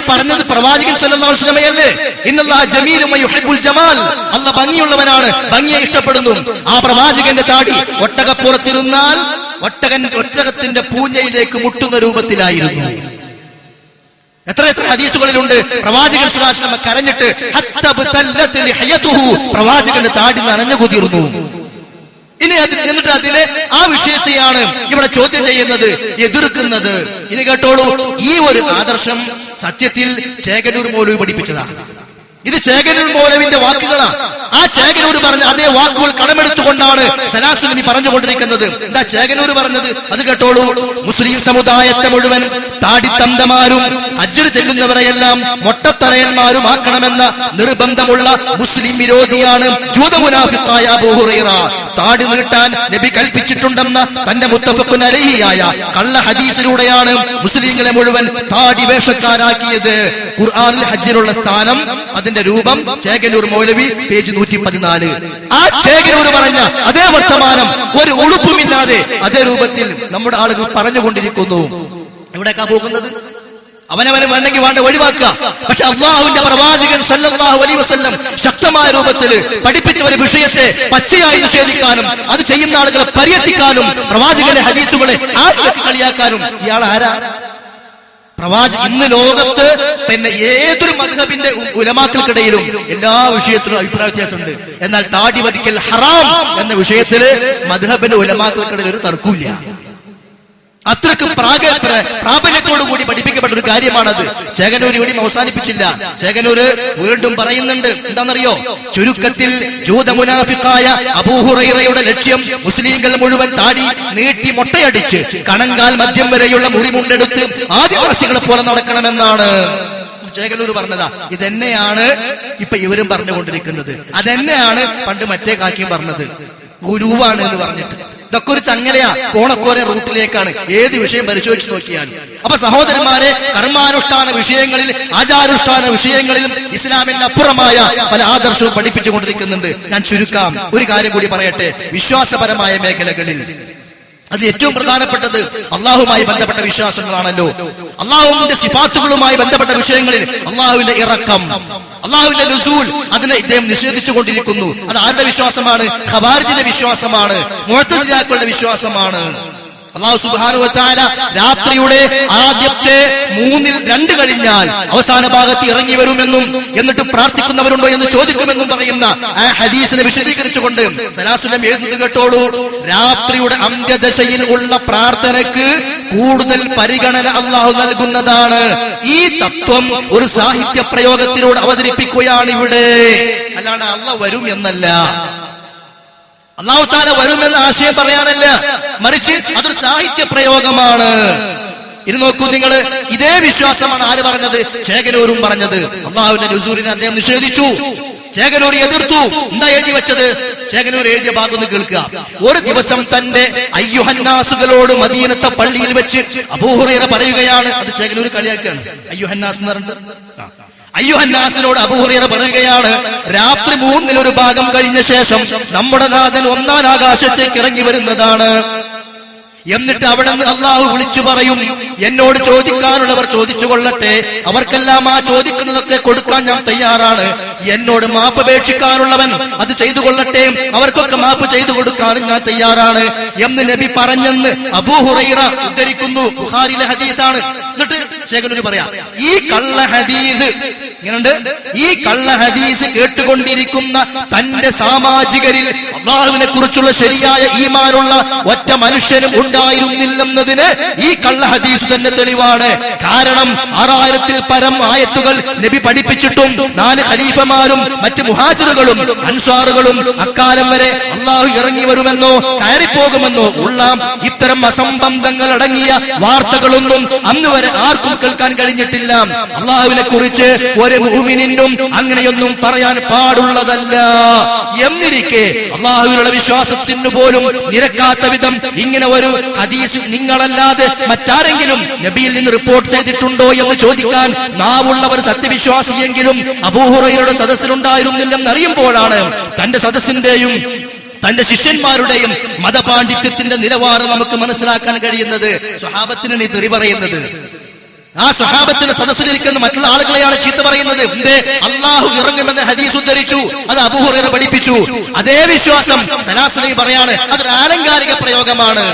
പറഞ്ഞത് പ്രവാചകൻ സല്ലല്ലാഹു അലൈഹി വസല്ലമയല്ലേ? ഇന്നല്ലാഹ ജമീലുൻ വയുഹിബ്ബുൽ ജമാൽ. അല്ലാഹ് ഭംഗിയുള്ളവനാണ്, ഭംഗിയെ ഇഷ്ടപ്പെടുന്നു. ആ പ്രവാചകന്റെ താടി ഒട്ടകപ്പുറത്തിരുന്നാൽ ഒട്ടകത്തിന്റെ പൂഞ്ഞയിലേക്ക് മുട്ടുന്ന രൂപത്തിലായിരുന്നു. എത്ര ഹദീസുകളിലുണ്ട് പ്രവാചകൻ സല്ലല്ലാഹു അലൈഹി വസല്ലം കരഞ്ഞിട്ട് ഹത്തബതല്ലത ലിഹയതുഹു, പ്രവാചകന്റെ താടി നനഞ്ഞു കുതിർന്നു. എന്നിട്ട് അതിനെ ആ വിഷയത്തെയാണ് ഇവിടെ ചോദ്യം ചെയ്യുന്നത്, എതിർക്കുന്നത്. ഇനി കേട്ടോളൂ, ഈ ഒരു ആദർശം സത്യത്തിൽ ചേകനൂർ മൗലവി പഠിപ്പിച്ചതാണ്. ഇത് ചേകനൂർ മൗലവിന്റെ വാക്കുകളാണ്. ആ ചേകനൂർ പറഞ്ഞ അതേ വാക്കുകൾ കടമെടുത്തുകൊണ്ടാണ് സലാസുലമി പറഞ്ഞുകൊണ്ടിരിക്കുന്നത്. എന്താ ചേകനൂർ പറഞ്ഞത്? അത് കേട്ടോളൂ. മുസ്ലിം സമുദായത്തെ മുഴുവൻ താടിത്തന്തമാരും ഹജ്ജ് ചെല്ലുന്നവരെയെല്ലാം മൊട്ടത്തറയന്മാരും ആക്കണമെന്ന നിർബന്ധമുള്ള മുസ്ലിം വിരോധിയാണ് ജൂത മുനാഫിഖായ അബൂ ഹുറൈറ. താടി നീട്ടാൻ നബി കൽപ്പിച്ചിട്ടുണ്ടെന്ന തന്റെ മുത്തഫഖുൻ അലൈഹിയായ കള്ള ഹദീസിലൂടെയാണ് മുസ്ലിങ്ങളെ മുഴുവൻ താടി വേഷക്കാരാക്കിയത്. ഖുർആനിൽ ഹജ്ജിനുള്ള സ്ഥാനം, അതിന്റെ രൂപം ചേകനൂർ മൗലവി പേജ് 114. ആ ചേകനൂർ പറഞ്ഞ അതേ വർത്തമാനം ഒരു ഉളുപ്പുമില്ലാതെ അതേ രൂപത്തിൽ നമ്മുടെ ആളുകൾ പറഞ്ഞുകൊണ്ടിരിക്കുന്നു. എവിടേക്കാ പോകുന്നത്? അവനവന് വേണ്ടെങ്കിൽ വേണ്ട ഒഴിവാക്കുക. പക്ഷെ അല്ലാഹുവിന്റെ പ്രവാചകൻ സല്ലല്ലാഹു അലൈഹി വസല്ലം ശക്തമായ രൂപത്തിൽ പഠിപ്പിച്ച ഒരു വിഷയത്തെ പച്ചയായി നിഷേധിക്കാനും അത് ചെയ്യുന്ന ആളുകളെ പരിഹസിക്കാനും പ്രവാചകന്റെ ഹദീസുകളെ കളിയാക്കാനും ഇയാൾ ആരാ? ഇന്ന് ലോകത്ത് പിന്നെ ഏതൊരു മദ്ഹബിന്റെ ഉലമാക്കൾക്കിടയിലും എല്ലാ വിഷയത്തിലും അഭിപ്രായ വ്യത്യാസമുണ്ട്. എന്നാൽ താടി വടിക്കൽ ഹറാം എന്ന വിഷയത്തില് മദ്ഹബിന്റെ ഉലമാക്കൾക്കിടയിൽ ഒരു തർക്കമില്ല. അത്രക്ക് പ്രാബല്യത്തോടു കൂടി പഠിപ്പിക്കപ്പെട്ട ഒരു കാര്യമാണത്. ചേകനൂർ ഇവിടെ അവസാനിപ്പിച്ചില്ല. ചേകനൂര് വീണ്ടും പറയുന്നുണ്ട്, എന്താണെന്നറിയോ? ചുരുക്കത്തിൽ ജൂത മുനാഫിഖായ അബൂ ഹുറൈറയുടെ ലക്ഷ്യം മുസ്ലിങ്ങൾ മുഴുവൻ താടി നീട്ടി മൊട്ടയടിച്ച് കണങ്കാൽ മദ്യം വരെയുള്ള മുറിമുണ്ടെടുത്ത് ആദിവാസികളെ പോലെ നടക്കണമെന്നാണ് ചേകനൂർ പറഞ്ഞതാ. ഇതെന്നെയാണ് ഇപ്പൊ ഇവരും പറഞ്ഞുകൊണ്ടിരിക്കുന്നത്. അതെന്നെയാണ് പണ്ട് മറ്റേ കാക്കിയും പറഞ്ഞത്, ഗുരുവാണ് എന്ന് പറഞ്ഞിട്ട്. ഇതൊക്കെ ഒരു ചങ്ങലയാ, കോണക്കോര റൂട്ടിലേക്കാണ് ഏത് വിഷയം പരിശോധിച്ച് നോക്കിയാലും. അപ്പൊ സഹോദരന്മാരെ, കർമാനുഷ്ഠാന വിഷയങ്ങളിൽ, ആചാരാനുഷ്ഠാന വിഷയങ്ങളിലും ഇസ്ലാമിന് അപ്പുറമായ പല ആദർശവും പഠിപ്പിച്ചുകൊണ്ടിരിക്കുന്നുണ്ട്. ഞാൻ ചുരുക്കാം, ഒരു കാര്യം കൂടി പറയട്ടെ. വിശ്വാസപരമായ മേഖലകളിൽ അത് ഏറ്റവും പ്രധാനപ്പെട്ടത് അള്ളാഹുമായി ബന്ധപ്പെട്ട വിശ്വാസങ്ങളാണല്ലോ. അള്ളാഹുവിന്റെ സിഫാത്തുകളുമായി ബന്ധപ്പെട്ട വിഷയങ്ങളിൽ അള്ളാഹുവിന്റെ ഇറക്കം, അള്ളാഹുവിന്റെ നുസൂൽ, അതിനെ ഇദ്ദേഹം നിഷേധിച്ചുകൊണ്ടിരിക്കുന്നു. അത് ആരുടെ വിശ്വാസമാണ്? ഖവാരിജിന്റെ വിശ്വാസമാണ്, മുഅ്തസിലാക്കളുടെ വിശ്വാസമാണ്. അല്ലാഹു സുബ്ഹാനഹു വ തആല രാത്രിയുടെ ആദ്യത്തെ 2 കഴിഞ്ഞാൽ അവസാന ഭാഗത്ത് ഇറങ്ങി വരുമെന്നും എന്നിട്ട് പ്രാർത്ഥിക്കുന്നവരുണ്ടോ എന്ന് ചോദിക്കുമെന്നും പറയുന്ന ആ ഹദീസിനെ വിശദീകരിച്ചുകൊണ്ട് സലാസുലം എഴുതുന്നത് കേട്ടോളൂ. രാത്രിയുടെ അന്ത്യദശയിൽ ഉള്ള പ്രാർത്ഥനയ്ക്ക് കൂടുതൽ പരിഗണന അല്ലാഹു നൽകുന്നതാണ്. ഈ തത്വം ഒരു സാഹിത്യ പ്രയോഗത്തിലൂടെ അവതരിപ്പിക്കുകയാണ് ഇവിടെ. അല്ലാണ്ട് അല്ലാഹു വരും എന്നല്ല, അല്ലാഹു തആല വരുമെന്ന ആശയം പറയാനല്ല, മറിച്ച് അതൊരു സാഹിത്യ പ്രയോഗമാണ്. ഇത് നോക്കൂ നിങ്ങൾ, ഇതേ വിശ്വാസമാണ് ആര് പറഞ്ഞത്? ചേകനൂരും പറഞ്ഞത്. അല്ലാഹുവിന്റെ നുസൂലിനെ അദ്ദേഹം നിഷേധിച്ചു, ചേകനൂർ എതിർത്തു. എന്താ എഴുതി വെച്ചത്? ചേകനൂർ എഴുതിയ ഭാഗം ഒന്ന് കേൾക്കുക. ഒരു ദിവസം തന്റെ അയ്യുഹന്നാസുകളോട് മദീനത്തെ പള്ളിയിൽ വെച്ച് അബൂ ഹുറൈറ പറയുകയാണ്. അത് ചേകനൂർ കളിയാക്കുകയാണ്. അയ്യുഹന്നാസ് എന്ന് പറഞ്ഞിട്ട് അയ്യുഹന്നാസിനോട് അബൂ ഹുറൈറ പറയുകയാണ്, രാത്രി 1/3 ഭാഗം കഴിഞ്ഞ ശേഷം നമ്മുടെ നാഥൻ 1-ാം ആകാശത്തേക്ക് ഇറങ്ങി വരുന്നതാണ്. എന്നിട്ട് അവിടെ നിന്ന് അള്ളാഹു വിളിച്ചു പറയും, എന്നോട് ചോദിക്കാനുള്ളവർ ചോദിച്ചു കൊള്ളട്ടെ, അവർക്കെല്ലാം ആ ചോദിക്കുന്നതൊക്കെ കൊടുക്കാൻ ഞാൻ തയ്യാറാണ്. എന്നോട് മാപ്പപേക്ഷിക്കാനുള്ളവൻ അത് ചെയ്തു കൊള്ളട്ടെ, അവർക്കൊക്കെ മാപ്പ് ചെയ്തു കൊടുക്കാനും ഞാൻ തയ്യാറാണ് എന്ന് നബി പറഞ്ഞെന്ന് അബൂ ഹുറൈറ ഉദ്ധരിക്കുന്നു. ബുഖാരിയിലെ ഹദീസാണ്. എന്നിട്ട് ശേഖരൂർ പറയാം, ഈ കള്ള ഹദീസ് ഇങ്ങനെയുണ്ട്. ഈ കള്ള ഹദീസ് കേട്ടുകൊണ്ടിരിക്കുന്ന തന്റെ സാമാജികരിൽ അല്ലാഹുവിനെ കുറിച്ചുള്ള ശരിയായ ഈമാനുള്ള ഒറ്റ മനുഷ്യനും ഉണ്ടായിരുന്നില്ലെന്നതിന് ഈ കള്ള ഹദീസ് തന്നെ തെളിവാണ്. കാരണം 6000-ൽ പരം ആയത്തുകൾ നബി പഠിപ്പിച്ചിട്ടും 4 ഖലീഫമാരും മറ്റ് മുഹാജിറുകളും അൻസ്വാറുകളും അക്കാലം വരെ അല്ലാഹു ഇറങ്ങി വരുമെന്നോ കയറിപ്പോകുമെന്നോ ഉള്ള ഇത്തരം അസംബന്ധങ്ങൾ അടങ്ങിയ വാർത്തകളൊന്നും അന്ന് വരെ ആർക്കും കേൾക്കാൻ കഴിഞ്ഞിട്ടില്ല. അല്ലാഹുവിനെ കുറിച്ച് ഒരു മുഅ്മിനിനും അങ്ങനെയൊന്നും പറയാൻ പാടുള്ളതല്ല. എന്നിരിക്കെ അല്ലാഹുവിനുള്ള വിശ്വാസത്തിന് പോലും നിരക്കാത്ത വിധം ഇങ്ങനെ ഒരു ഹദീസ് നിങ്ങളല്ലാതെ മറ്റാരെങ്കിലും നബിയിൽ നിന്ന് റിപ്പോർട്ട് ചെയ്തിട്ടുണ്ടോ എന്ന് ചോദിക്കാൻ നാവുള്ളവർ സത്യവിശ്വാസിയെങ്കിലും അബൂ ഹുറൈറയുടെ സദസ്സിലുണ്ടായിരുന്നില്ലെന്ന് അറിയുമ്പോഴാണ് തന്റെ സദസ്സിന്റെയും തന്റെ ശിഷ്യന്മാരുടെയും മതപാണ്ഡിത്യത്തിന്റെ നിലവാരം നമുക്ക് മനസ്സിലാക്കാൻ കഴിയുന്നത്. സ്വഹാബത്തിനാണ് ഈ തെറി പറയുന്നത്. ആ സ്വഹാബത്തിന്റെ സദസ്സിലിരിക്കുന്ന മറ്റുള്ള ആളുകളെയാണ് ചീത്ത പറയുന്നത്. അല്ലാഹു ഇറങ്ങുമെന്ന് ഹദീസ് ഉദ്ധരിച്ചു, അത് അബൂ ഹുറൈറ പഠിപ്പിച്ചു. അതേ വിശ്വാസം സലാസലി പറയാണ്, അതൊരു ആലങ്കാരിക പ്രയോഗമാണ്.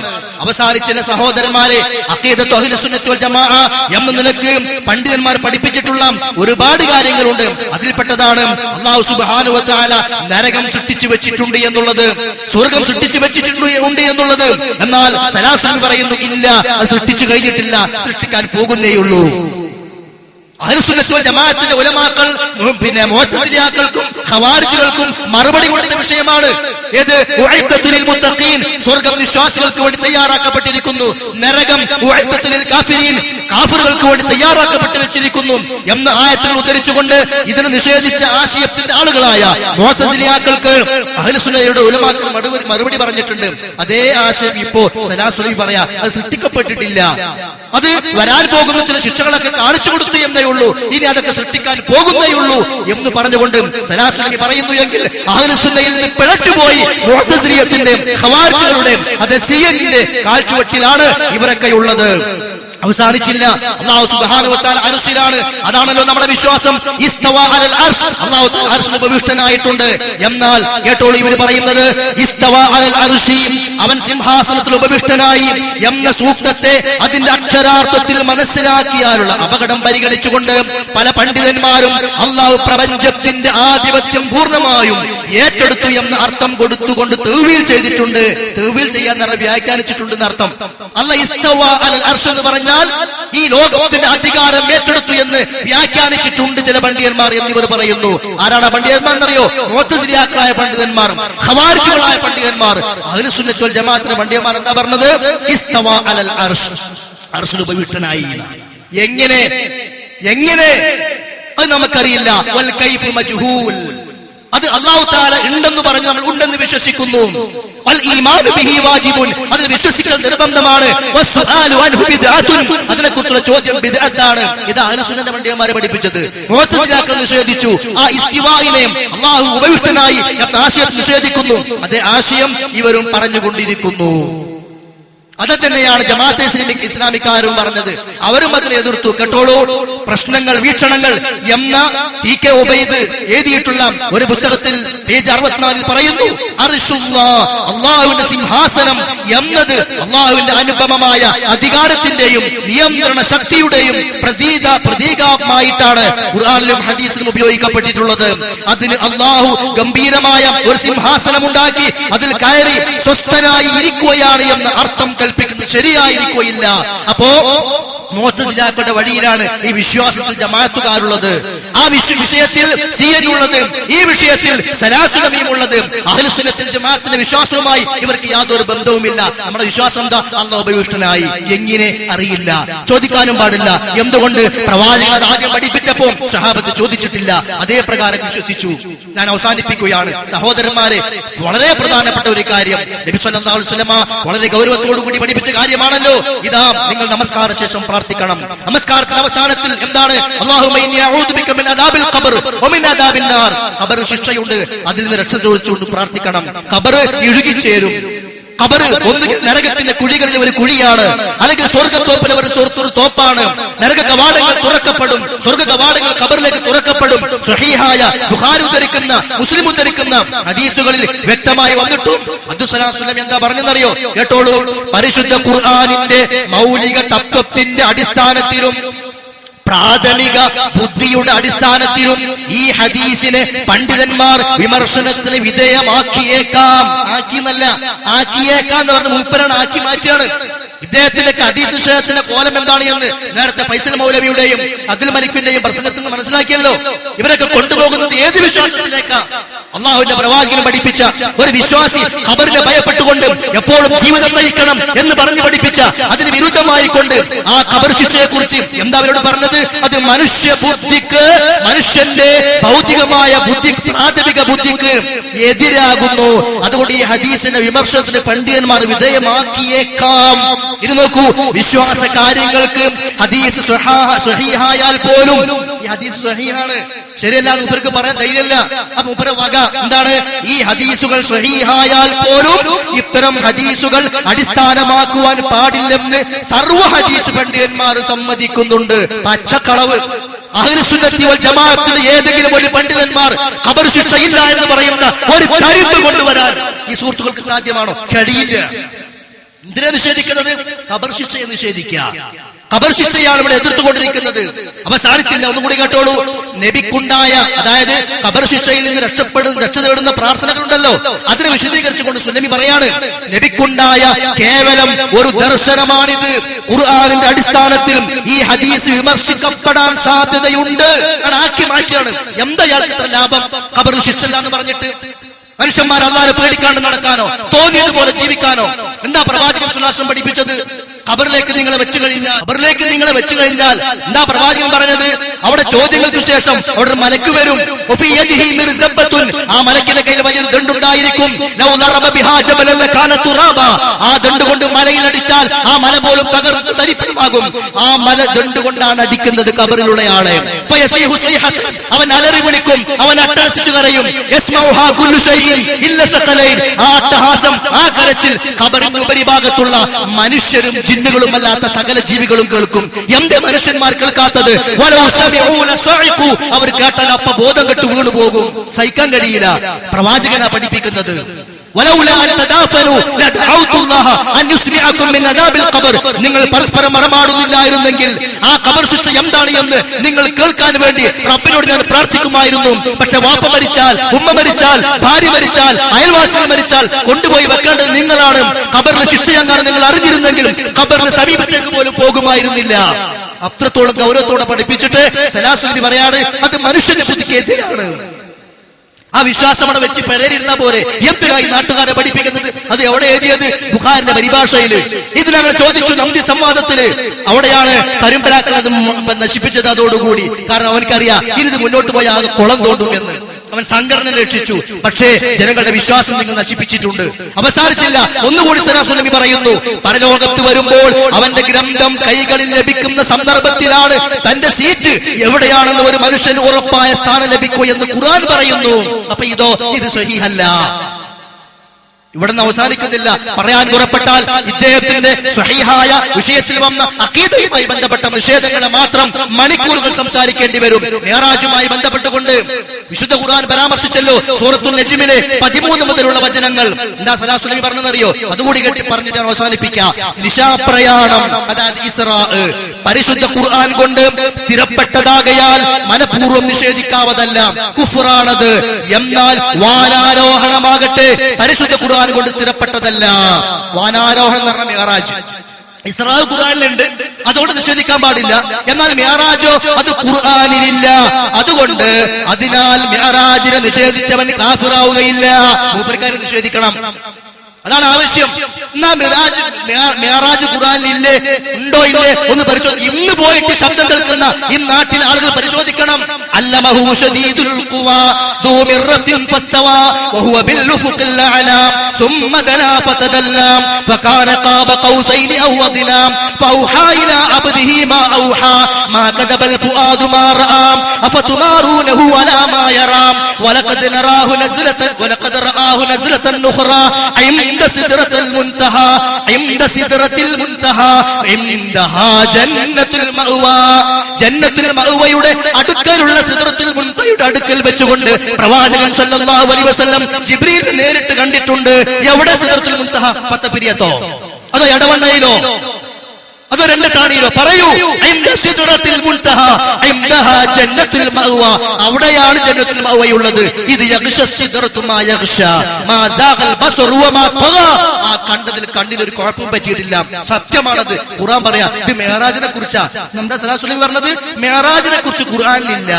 അവസാനിച്ചില്ല സഹോദരന്മാരെ, അഖീദത്തു അഹ്ലുസ് സുന്നത്തി വൽ ജമാഅ എന്ന നിലക്ക് പണ്ഡിതന്മാർ പഠിപ്പിച്ചിട്ടുള്ള ഒരുപാട് കാര്യങ്ങളുണ്ട്. അതിൽപ്പെട്ടതാണ് അല്ലാഹു സുബ്ഹാനഹു വ തആല നരകം സൃഷ്ടിച്ചു വെച്ചിട്ടുണ്ട് എന്നുള്ളത്, സ്വർഗം സൃഷ്ടിച്ചു വെച്ചിട്ടുണ്ട് എന്നുള്ളത്. എന്നാൽ സലാസലി പറയുന്നു, ഇല്ല, അത് സൃഷ്ടിച്ചു കഴിഞ്ഞിട്ടില്ല, സൃഷ്ടിക്കാൻ പോകുന്നേയുള്ളൂ. അഹ്ലുസ് സുന്നത്തി വൽ ജമാഅത്തിന്റെ ഉലമാക്കൾ മുഅ്തസിലിയാക്കൾക്കും ഖവാരിജികൾക്കും മറുപടി കൊടുത്ത വിഷയമാണ്. ഏത്? ഉഇദ്ദത്തുൽ മുത്തഖീൻ, സ്വർഗ്ഗം വിശ്വാസികൾക്ക് വേണ്ടി തയ്യാറാക്കപ്പെട്ടിരിക്കുന്നു. നരകം ഉഇദ്ദത്തുൽ കാഫിരീൻ, കാഫിറുകൾക്ക് വേണ്ടി തയ്യാറാക്കപ്പെട്ടു വെച്ചിരിക്കുന്നു എന്ന ആയത്തുകൾ ഉദ്ധരിച്ചുകൊണ്ട് ഇതിനെ നിഷേധിച്ച ആശയത്തിന്റെ ആളുകളായ മുഅ്തസിലിയാക്കൾക്ക് അഹ്ലുസ് സുന്നയുടെ ഉലമാക്കൾ മറുപടി പറഞ്ഞിട്ടുണ്ട്. അതേ ആശയം ഇപ്പോ സലാസുലി പറയാ, അത് സൃഷ്ടിക്കപ്പെട്ടിട്ടില്ല, അത് വരാൻ പോകുന്ന ചില ശിക്ഷകളൊക്കെ കാണിച്ചു കൊടുത്തു എന്നേ ഉള്ളൂ, ഇനി അതൊക്കെ സൃഷ്ടിക്കാൻ പോകുന്നേയുള്ളൂ എന്ന് പറഞ്ഞുകൊണ്ട് സലാസുലി പറയുന്നു എങ്കിൽ അഹ്ലുസ് സുന്നയിൽ നിന്ന് പിഴച്ചുപോയി മുഅ്തസിലിയത്തിന്റെ ഖവാരിജികളുടെ അത് സിയന്റെ കാൽച്ചുവട്ടിലാണ് ഇവരൊക്കെ ഉള്ളത്. അവസാനിച്ചില്ല, അല്ലാഹു സുബ്ഹാനഹു വ തആല അർശിലാണ്. അതാണല്ലോ നമ്മുടെ വിശ്വാസം. ഇസ്തവാ അലൽ അർശ്, അല്ലാഹു തആല അർശിൽ ഉപവിഷ്ടനായിട്ടുണ്ട്. എന്നാൽ കേട്ടോളൂ, ഇവർ പറയുന്നത് ഇസ്തവാ അലൽ അർശി, അവൻ സിംഹാസനത്തിൽ ഉപവിഷ്ടനായി എന്ന സൂക്തത്തെ അതിന്റെ അക്ഷരാർത്ഥത്തിൽ മനസ്സിലാക്കിയാലുള്ള അപകടം പരിഗണിച്ചുകൊണ്ട് പല പണ്ഡിതന്മാരും അല്ലാഹു പ്രപഞ്ചത്തിന്റെ ആധിപത്യം പൂർണ്ണമായും ഏറ്റെടുത്തു എന്ന അർത്ഥം കൊടുത്തുകൊണ്ട് തൗവീൽ ചെയ്തിട്ടുണ്ട്. തൗവീൽ ചെയ്യാൻ വ്യാഖ്യാനിച്ചിട്ടുണ്ടെന്ന് അർത്ഥം. അല്ലാഹു ഇസ്തവാ അലൽ അർശ് എന്ന് പറഞ്ഞാൽ ഈ ലോകത്തിന്റെ അധികാരം ഏറ്റെടുത്തു എന്ന് വ്യാഖ്യാനിച്ചിട്ടുണ്ട് ചില പണ്ഡിതന്മാർ എന്നിവർ പറയുന്നു. ആരാണ് പണ്ഡിതന്മാർ എന്നറിയോ? മുഅ്തസിലിയാക്കളായ പണ്ഡിതന്മാർ, ഖവാരിജികളായ പണ്ഡിതന്മാർ. അഹ്ലുസ് സുന്നത്തി വൽ ജമാഅത്തിന്റെ പണ്ഡിതന്മാർ എന്താ പറഞ്ഞത്? ഇസ്തവാ അലൽ അർശ്, അർശിൽ ഉപവിഷ്ടനായി. എങ്ങനെ അത് നമുക്കറിയില്ല. വൽ കൈഫു മജ്ഹൂൽ, അത് അല്ലാഹു തആല ഉണ്ടെന്ന് പറഞ്ഞു നമ്മൾ ഉണ്ടെന്ന് വിശ്വസിക്കുന്നു. വൽ ഈമാനു ബിഹി വാജിബുൻ, അതിൽ വിശ്വസിക്കൽ നിർബന്ധമാണ്. വസ്സുആലു അൻഹു ബിദ്അത്തുൻ, അതിനെക്കുറിച്ചുള്ള ചോദ്യം ബിദ്അത്താണ്. ഇത് അഹ്ലുസ് സുന്നത്തിന്റെ പണ്ഡിതന്മാരെ പഠിപ്പിച്ചത്. മുഅ്തസിലിയാക്കൾ നിഷേധിച്ചു, ആ ഇസ്തിവായിനെ അല്ലാഹു ഉപവിഷ്ടനായി എന്ന ആശയം നിഷേധിക്കുന്നു. അതേ ആശയം ഇവരും പറഞ്ഞുകൊണ്ടിരിക്കുന്നു. അത് തന്നെയാണ് ജമാഅത്തെ ഇസ്ലാമിക്കാരും പറഞ്ഞത്. അവരും അതിനെ എതിർത്തു. കേട്ടോളൂ, പ്രശ്നങ്ങൾ വീക്ഷണങ്ങൾ എന്ന TK ഉബൈദ് എഴുതിയിട്ടുള്ള ഒരു പുസ്തകത്തിൽ പേജ് 64 പറയുന്നു, അള്ളാഹുവിന്റെ സിംഹാസനം എന്നത് അള്ളാഹുവിന്റെ അനുപമമായ അധികാരത്തിന്റെയും നിയന്ത്രണ ശക്തിയുടെയും പ്രതീകമായിട്ടാണ് ഖുർആനിലും ഹദീസിലും ഉപയോഗിക്കപ്പെട്ടിട്ടുള്ളത്. അതിന് അള്ളാഹു ഗംഭീരമായ ഒരു സിംഹാസനം ഉണ്ടാക്കി അതിൽ കയറി സ്വസ്ഥനായി ഇരിക്കുകയാണ് എന്ന അർത്ഥം കൽപ്പിക്കുന്നത് ശരിയായിരിക്കുകയില്ല. അപ്പോ മുഅ്തസിലാക്കളുടെ വഴിയിലാണ് ഈ വിശ്വാസത്തിൽ ജമാഅത്തുകാരുള്ളത്, ആ വിഷയത്തിൽ സിയനുള്ളത്, ഈ വിഷയത്തിൽ സലാസലമീമുള്ളത്. അഹ്ലുസ് സുന്നത്തിൽ ജമാഅത്തിന്റെ വിശ്വാസവുമായി ഇവർക്ക് യാതൊരു ബന്ധവുമില്ല. നമ്മുടെ വിശ്വാസം എന്താ? അല്ലാഹു ഉപവിഷ്ടനായി. എങ്ങനെ അറിയില്ല, ചോദിക്കാനും പാടില്ല. എന്തുകൊണ്ട്? പ്രവാചകൻ അത് ആദ്യം പഠിപ്പിച്ചപ്പോൾ സഹാബത്ത് ചോദിച്ചിട്ടില്ല, അതേ പ്രകാരം വിശ്വസിച്ചു. ഞാൻ അവസാനിപ്പിക്കുകയാണ് സഹോദരന്മാരെ. വളരെ പ്രധാനപ്പെട്ട ഒരു കാര്യം നബി സല്ലല്ലാഹു അലൈഹി വസല്ലമ വളരെ ഗൗരവത്തോടു കൂടി പഠിപ്പിച്ച കാര്യമാണല്ലോ. ഇതാ, നിങ്ങൾ നമസ്കാര ശേഷം പ്രാർത്ഥിക്കണം. നമസ്കാരത്തിന്റെ അവസാനത്തിൽ എന്താണ്? അല്ലാഹുമ്മ ഇന്നി അഊദു ബിക മിൻ അദാബിൽ ഖബർ വമിൻ അദാബിൻ നാർ. ഖബറിൽ ശിക്ഷയുണ്ട്, അതിൽ നിന്ന് രക്ഷ ചോദിച്ചുകൊണ്ട് പ്രാർത്ഥിക്കണം. ഖബർ ഇഴുകിച്ചേരും. ഖബർ ഒന്നുകിൽ നരകത്തിന്റെ കുഴികളിൽ ഒരു കുഴിയാണ്, അല്ലെങ്കിൽ സ്വർഗ്ഗത്തോപ്പിലെ ഒരു തോപ്പാണ്. നരക കവാടങ്ങൾ തുറക്കപ്പെടും, സ്വർഗ്ഗ കവാടങ്ങൾ ഖബറിലേക്ക് തുറക്കപ്പെടും. സ്വഹീഹായ ബുഖാരി ഉദ്ധരിക്കുന്ന, മുസ്ലിം ഉദ്ധരിക്കുന്ന ഹദീസുകളിൽ വ്യക്തമായി വന്നിട്ടും അബ്ദുസ്സലാം എന്താ പറഞ്ഞെന്നറിയോ? കേട്ടോളൂ, പരിശുദ്ധ ഖുർആനിന്റെ മൗലിക തത്വത്തിന്റെ അടിസ്ഥാനത്തിലും പ്രാഥമിക ബുദ്ധിയുടെ അടിസ്ഥാനത്തിലും ഈ ഹദീസിനെ പണ്ഡിതന്മാർ വിമർശനത്തിന് വിധേയമാക്കിയേക്കാം. ആക്കിയേക്കാം എന്ന് പറഞ്ഞ മൂപ്പരാണ് ആക്കി മാറ്റിയാണ്. ഇദ്ദേഹത്തിന്റെ ഹദീസ് വിഷയത്തിന്റെ കോലം എന്താണ് എന്ന് നേരത്തെ ഫൈസൽ മൗലവിയുടെയും അബ്ദുൽ മലിക്കിന്റെയും പ്രസംഗത്തിൽ നിന്ന് മനസ്സിലാക്കിയല്ലോ. ഇവരൊക്കെ കൊണ്ടുപോകുന്നത് ഏത് വിശ്വാസത്തിലേക്കാ? അള്ളാഹുവിന്റെ പ്രവാചകൻ പഠിപ്പിച്ച ഒരു വിശ്വാസി ഖബറിനെ ഭയപ്പെട്ടുകൊണ്ട് എപ്പോഴും ജീവിതം നയിക്കണം എന്ന് പറഞ്ഞു പഠിപ്പിച്ച അതിന് വിരുദ്ധമായി കൊണ്ട് ആ ഖബർ ശിക്ഷയെ കുറിച്ച് എന്താ അവരോട് പറഞ്ഞത്? അത് മനുഷ്യ ബുദ്ധിക്ക്, മനുഷ്യന്റെ ഭൗതികമായ ബുദ്ധി, പ്രാഥമിക ബുദ്ധിക്ക് എതിരാകുന്നു. അതുകൊണ്ട് ഈ ഹദീസിന്റെ വിമർശനത്തിന് പണ്ഡിതന്മാർ വിധേയമാക്കിയേക്കാം. ഇത് നോക്കൂ, വിശ്വാസ കാര്യങ്ങൾക്ക് ഹദീസ് സ്വഹീഹായാൽ പോലും ഈ ഹദീസ് സ്വഹീഹാണ്, ശരിയല്ല എന്ന് ഇവർക്ക് പറയാൻ ധൈര്യമില്ല. അപ്പൊ ഇവരുടെ വക എന്താണ്? ഈ ഹദീസുകൾ സ്വഹീഹായാൽ പോലും ഇത്തരം ഹദീസുകൾ അടിസ്ഥാനമാക്കുവാൻ പാടില്ലെന്ന് സർവ്വ ഹദീസ് പണ്ഡിതന്മാർ സമ്മതിക്കുന്നുണ്ട്. പച്ചക്കളവ്. അഹ്ലുസ് സുന്നത്തി വൽ ജമാഅത്തിന്റെ ഏതെങ്കിലും ഒരു പണ്ഡിതന്മാർ ഖബർ ശിക്ഷയില്ല എന്ന് പറയുന്ന ഒരു തരിമ്പ് കൊണ്ടുവരാൻ ഈ സുഹൃത്തുക്കൾക്ക് സാധ്യമാണോ? കഴിയില്ല. എന്തിനാ നിഷേധിക്കുന്നത്? ഖബർ ശിക്ഷയെ നിഷേധിക്കുക. ഖബർ ശിക്ഷയാണ് ഇവിടെ എതിർത്തുകൊണ്ടിരിക്കുന്നത്. അവസാനിച്ചില്ല, ഒന്നുകൂടി കേട്ടോളൂ. നബിക്കുണ്ടായ, അതായത് ഖബർ ശിക്ഷയിൽ നിന്ന് രക്ഷ തേടുന്ന പ്രാർത്ഥനകളുണ്ടല്ലോ, അതിനെ വിശദീകരിച്ചുകൊണ്ട് സുന്നമി പറയാണ്, നബിക്കുണ്ടായ കേവലം ഒരു ദർശനമാണിത്. ഖുർആനിന്റെ അടിസ്ഥാനത്തിലും ഈ ഹദീസ് വിമർശിക്കപ്പെടാൻ സാധ്യതയുണ്ട്. ആക്കി മാറ്റിയാണ്. എന്താ ഇയാൾക്ക് ഇത്ര ലാഭം ഖബറിൽ ശിക്ഷ എന്ന് പറഞ്ഞിട്ട്? മനുഷ്യന്മാർ അല്ലാഹുവിനെ പേടിക്കാണ്ട് നടക്കാനോ തോന്നിയതുപോലെ ജീവിക്കാനോ? എന്താ പ്രവാചകൻ സ്വല്ലല്ലാഹു അലൈഹി വസല്ലം പഠിപ്പിച്ചത്? ഖബറിലേക്ക് നിങ്ങളെ വെച്ചു കഴിഞ്ഞാൽ എന്താ പ്രവാചകൻ പറഞ്ഞത്? അവിടെ ചോദ്യങ്ങൾക്ക് ശേഷം അവിടെ മലക്ക് വരും. ആ മലക്കിന്റെ കയ്യിൽ വലിയൊരു ദണ്ടുണ്ടായിരിക്കും. ആ ദണ്ട് കൊണ്ട് മലയിൽ അടിച്ചാൽ ആ മല പോലും തകർത്ത് തരിപ്പണമാകും. ആ മല ദണ്ട് കൊണ്ടാണ് അടിക്കുന്നത് ഖബറിലുള്ളയാളെ. അവൻ അലറി വിളിക്കും, അവൻ അട്ടഹസിച്ചു കരയും. ആ അട്ടഹാസം, ആ കരച്ചിൽ ഖബറിന്റെ ഉപരിഭാഗത്തുള്ള മനുഷ്യരും ജിന്നുകളും അല്ലാത്ത സകല ജീവികളും കേൾക്കും. എന്റെ മനുഷ്യന്മാർ കേൾക്കാത്തത്? അവർ കേട്ടാൽ അപ്പ ബോധം കെട്ട് വീണു പോകും, സഹിക്കാൻ കഴിയില്ല. പ്രവാചകനാ പഠിപ്പിക്കുന്നത്. നിങ്ങൾ പരസ്പരം മറമാടുന്നില്ലായിരുന്നെങ്കിൽ ആ ഖബർ ശിക്ഷ എന്താണ് എന്ന് നിങ്ങൾ കേൾക്കാൻ വേണ്ടി റബ്ബിനോട് ഞാൻ പ്രാർത്ഥിക്കുമായിരുന്നു. പക്ഷെ വാപ്പ മരിച്ചാൽ, ഉമ്മ മരിച്ചാൽ, ഭാര്യ മരിച്ചാൽ, അയൽവാസികൾ മരിച്ചാൽ കൊണ്ടുപോയി വെക്കേണ്ടത് നിങ്ങളാണ്. ഖബറിലെ ശിക്ഷ എന്നാണ് നിങ്ങൾ അറിഞ്ഞിരുന്നെങ്കിലും ഖബറിന്റെ സമീപത്തേക്ക് പോലും പോകുമായിരുന്നില്ല. അത്രത്തോളം ഗൗരവത്തോടെ പഠിപ്പിച്ചിട്ട് സലാസുലി പറയാണ്, അത് മനുഷ്യന്റെ ബുദ്ധിക്ക് എതിരാണ്. ആ വിശ്വാസം അവിടെ വെച്ച് പെരേരിരുന്ന പോലെ എന്തിനായി നാട്ടുകാരെ പഠിപ്പിക്കുന്നത്? അത് എവിടെ എഴുതിയത്? ബുഖാരിന്റെ പരിഭാഷയിൽ. ഇതിനങ്ങനെ ചോദിച്ചു നന്ദി സംവാദത്തില്. അവിടെയാണ് കരിമ്പലാക്കൽ അത് നശിപ്പിച്ചത് അതോടുകൂടി. കാരണം അവനക്കറിയാം ഇത് മുന്നോട്ട് പോയി ആകെ കുളം തോണ്ടും എന്ന്. അവൻ സംഘടന രക്ഷിച്ചു. പക്ഷേ ജനങ്ങളുടെ വിശ്വാസം നിങ്ങൾ നശിപ്പിച്ചിട്ടുണ്ട്. അവസാനിച്ചില്ല, ഒന്നുകൂടി സലാസുലമി പറയുന്നു, പരലോകത്ത് വരുമ്പോൾ അവന്റെ ഗ്രന്ഥം കൈകളിൽ ലഭിക്കുന്ന സന്ദർഭത്തിലാണ് തന്റെ സീറ്റ് എവിടെയാണെന്ന് ഒരു മനുഷ്യന് ഉറപ്പായ സ്ഥാനം ലഭിക്കൂ എന്ന് ഖുർആൻ പറയുന്നു. അപ്പൊ ഇത് സ്വഹീഹല്ല. ഇവിടുന്ന് അവസാനിക്കുന്നില്ല. പറയാൻ പുറപ്പെട്ടാൽ ഇദ്ദേഹത്തിന്റെ സ്വഹീഹായ വിഷയത്തിൽ വന്ന അഖീദയുമായി ബന്ധപ്പെട്ട നിഷേധങ്ങളെ മാത്രം മണിക്കൂറുകൾ സംസാരിക്കേണ്ടി വരും. മിഅ്റാജുമായി ബന്ധപ്പെട്ടുകൊണ്ട് വിശുദ്ധ ഖുർആൻ പരാമർശിച്ചല്ലോ സൂറത്തുൽ നജ്മിലെ 13 മുതലുള്ള വചനങ്ങൾ. എന്താ സല്ലല്ലാഹു അലൈഹി വസല്ലം പറഞ്ഞതറിയോ? അതുകൂടി കേട്ടി പറഞ്ഞിട്ട് അവസാനിപ്പിക്കാം. നിശാപ്രയാണം, അതായത് ഇസ്രാ, പരിശുദ്ധ ഖുർആൻ കൊണ്ട് സ്ഥിരപ്പെട്ടതാകയാൽ മനഃപൂർവ്വം നിഷേധിക്കാവതല്ല, കുഫ്റാണത്. എന്നാൽ വാനാരോഹണമാകട്ടെ പരിശുദ്ധ ഖുർആൻ കൊണ്ട് സ്ഥിരപ്പെട്ടതല്ല. വാനാരോഹണം എന്ന് പറഞ്ഞ മിഅ്റാജ് ഇസ്രാ ഖുർആനിലുണ്ട്, അതുകൊണ്ട് നിഷേധിക്കാൻ പാടില്ല. എന്നാൽ മിഅ്റാജോ അത് ഖുർആനിലില്ല. അതുകൊണ്ട് അതിനാൽ മിഅ്റാജിനെ നിഷേധിച്ചവൻ കാഫിറാവുകയില്ല. മൂപ്പർക്കാരെ നിഷേധിക്കണം, അതാണ് ആവശ്യം. എന്നാ മിഅ്റാജ് ഖുർആനിലില്ലേ, ഉണ്ടോ ഇല്ലേ ഒന്ന് പരിശോധിക്കും. ഇന്ന് പോയിട്ട് ശബ്ദം കേൾക്കുന്ന ഈ നാട്ടിലെ ആളുകൾ പരിശോധിക്കണം. അല്ലമഹു ശദീദുൽ ഖുവാ ദൂ മിർറത്തിൻ ഫസ്തവാ വഹുവ ബിൽ ഉഫുഖിൽ അഅലാ ثم دنا فتدلى فكان قاب قوسين أو أدنى فأوحى إلى عبده ما أوحى ما كذب الفؤاد ما رأى أفتمارونه على ما يرى ولقد رآه نزلة أخرى عند سدرة المنتهى عندها جنة المأوى യുടെ അടുക്കലുള്ള സിദ്റത്തുൽ മുൻതഹയുടെ അടുക്കൽ വെച്ചുകൊണ്ട് പ്രവാചകൻ സല്ലല്ലാഹു അലൈഹി വസല്ലം ജിബ്രീൽ നേരിട്ട് കണ്ടിട്ടുണ്ട്. എവിടെ സിദ്റത്തുൽ മുൻതഹ? പത്തപിരിയത്തോ അതോ എടവണ്ണയിലോ അതോ രണ്ടത്താണിയിലോ? പറയൂ. അവിടെയാണ് ജന്നത്തുൽ മഅവയുള്ളത്. ഇത് ആ കണ്ടതിൽ കണ്ണിനൊരു കുഴപ്പം പറ്റിയിട്ടില്ല. സത്യമാണത്. ഖുർആൻ പറയാ ഇത് മിഅ്റാജിനെ കുറിച്ചാ. എന്താ സല്ലല്ലാഹു അലൈഹി പറഞ്ഞത്? മിഅ്റാജിനെ കുറിച്ച് ഖുർആനിലില്ല,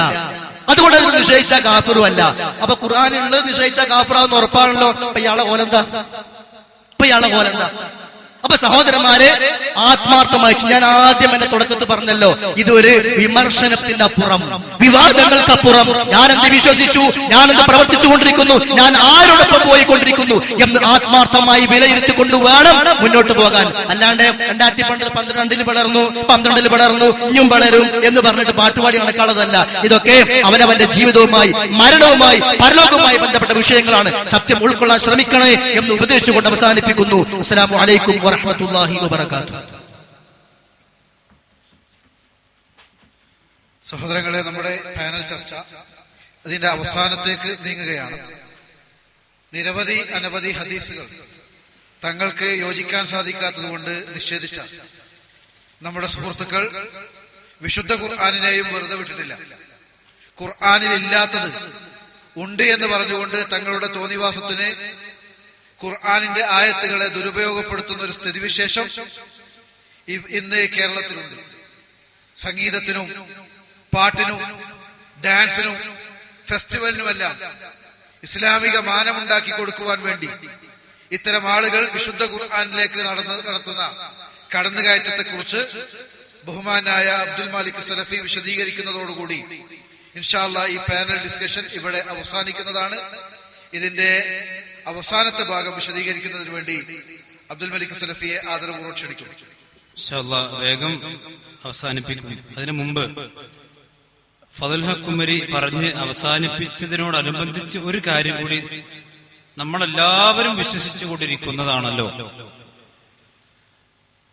അതുകൊണ്ട് അത് നിഷേധിച്ച കാഫിറും അല്ല. അപ്പൊ ഖുർആനിലുള്ളത് നിഷേധിച്ച കാഫിറാന്ന് ഉറപ്പാണല്ലോ. ഇപ്പൊ ഇയാളെ കോലെന്താ? അപ്പൊ സഹോദരന്മാരെ, ആത്മാർത്ഥമായി ഞാൻ ആദ്യം എന്നെ തുടക്കത്തിൽ പറഞ്ഞല്ലോ, ഇതൊരു വിമർശനത്തിന്റെ അപ്പുറം, വിവാദങ്ങൾക്കപ്പുറം ഞാനെന്ത് വിശ്വസിച്ചു, ഞാനെന്ത് പ്രവർത്തിച്ചുകൊണ്ടിരിക്കുന്നു, ഞാൻ ആരോടൊപ്പം പോയിക്കൊണ്ടിരിക്കുന്നു എന്ന് ആത്മാർത്ഥമായി വിലയിരുത്തിക്കൊണ്ട് വേണം മുന്നോട്ട് പോകാൻ. അല്ലാണ്ട് 2012 വളർന്നു, 12 വളർന്നു, ഇനിയും വളരും എന്ന് പറഞ്ഞിട്ട് പാട്ടുപാടി നടക്കാനുള്ളതല്ല. ഇതൊക്കെ അവനവന്റെ ജീവിതവുമായി, മരണവുമായി, പരലോകവുമായി ബന്ധപ്പെട്ട വിഷയങ്ങളാണ്. സത്യം ഉൾക്കൊള്ളാൻ ശ്രമിക്കണേ എന്ന് ഉപദേശിച്ചുകൊണ്ട് അവസാനിപ്പിക്കുന്നു. അസ്സലാമു അലൈക്കും വറഹ്മത്തുള്ളാഹി വബറകാതുഹു. സഹോദരങ്ങളെ, നമ്മുടെ പാനൽ ചർച്ച അതിന്റെ അവസാനത്തേക്ക് നീങ്ങുകയാണ്. അനവധി ഹദീസുകൾ തങ്ങൾക്ക് യോജിക്കാൻ സാധിക്കാത്തതുകൊണ്ട് നിഷേധിച്ച നമ്മുടെ സുഹൃത്തുക്കൾ വിശുദ്ധ ഖുർആനിനെയും വെറുതെ വിട്ടിട്ടില്ല. ഖുർആനിൽ ഇല്ലാത്തത് ഉണ്ട് എന്ന് പറഞ്ഞുകൊണ്ട് തങ്ങളുടെ തോന്നിവാസത്തിന് ഖുർആനിന്റെ ആയത്തുകളെ ദുരുപയോഗപ്പെടുത്തുന്ന ഒരു സ്ഥിതിവിശേഷം ഇന്ന് കേരളത്തിലുണ്ട്. സംഗീതത്തിനും പാട്ടിനും ഡാൻസിനും ഫെസ്റ്റിവലിനുമെല്ലാം ഇസ്ലാമിക മാനമുണ്ടാക്കി കൊടുക്കുവാൻ വേണ്ടി ഇത്തരം ആളുകൾ വിശുദ്ധ ഖുർആനിലേക്ക് നടത്തുന്ന കടന്നുകയറ്റത്തെ കുറിച്ച് ബഹുമാനായ അബ്ദുൽ മാലിക് സലഫി വിശദീകരിക്കുന്നതോടുകൂടി ഇൻഷാ അല്ലാഹ് ഈ പാനൽ ഡിസ്കഷൻ ഇവിടെ അവസാനിക്കുന്നതാണ്. ഇതിന്റെ അവസാനത്തെ ഭാഗം വിശദീകരിക്കുന്നതിന് വേണ്ടി അബ്ദുൽ മലിക് സലഫിയെ ആദരപൂർവ്വം ക്ഷണിക്കും. ഇൻഷാ അല്ലാഹ് വേഗം അവസാനിപ്പിക്കും. അതിനു മുമ്പ് ഫദൽ ഹഖ് കുമരി പറഞ്ഞ് അവസാനിപ്പിച്ചതിനോടനുബന്ധിച്ച് ഒരു കാര്യം കൂടി നമ്മളെല്ലാവരും വിശ്വസിച്ചുകൊണ്ടിരിക്കുന്നതാണല്ലോ.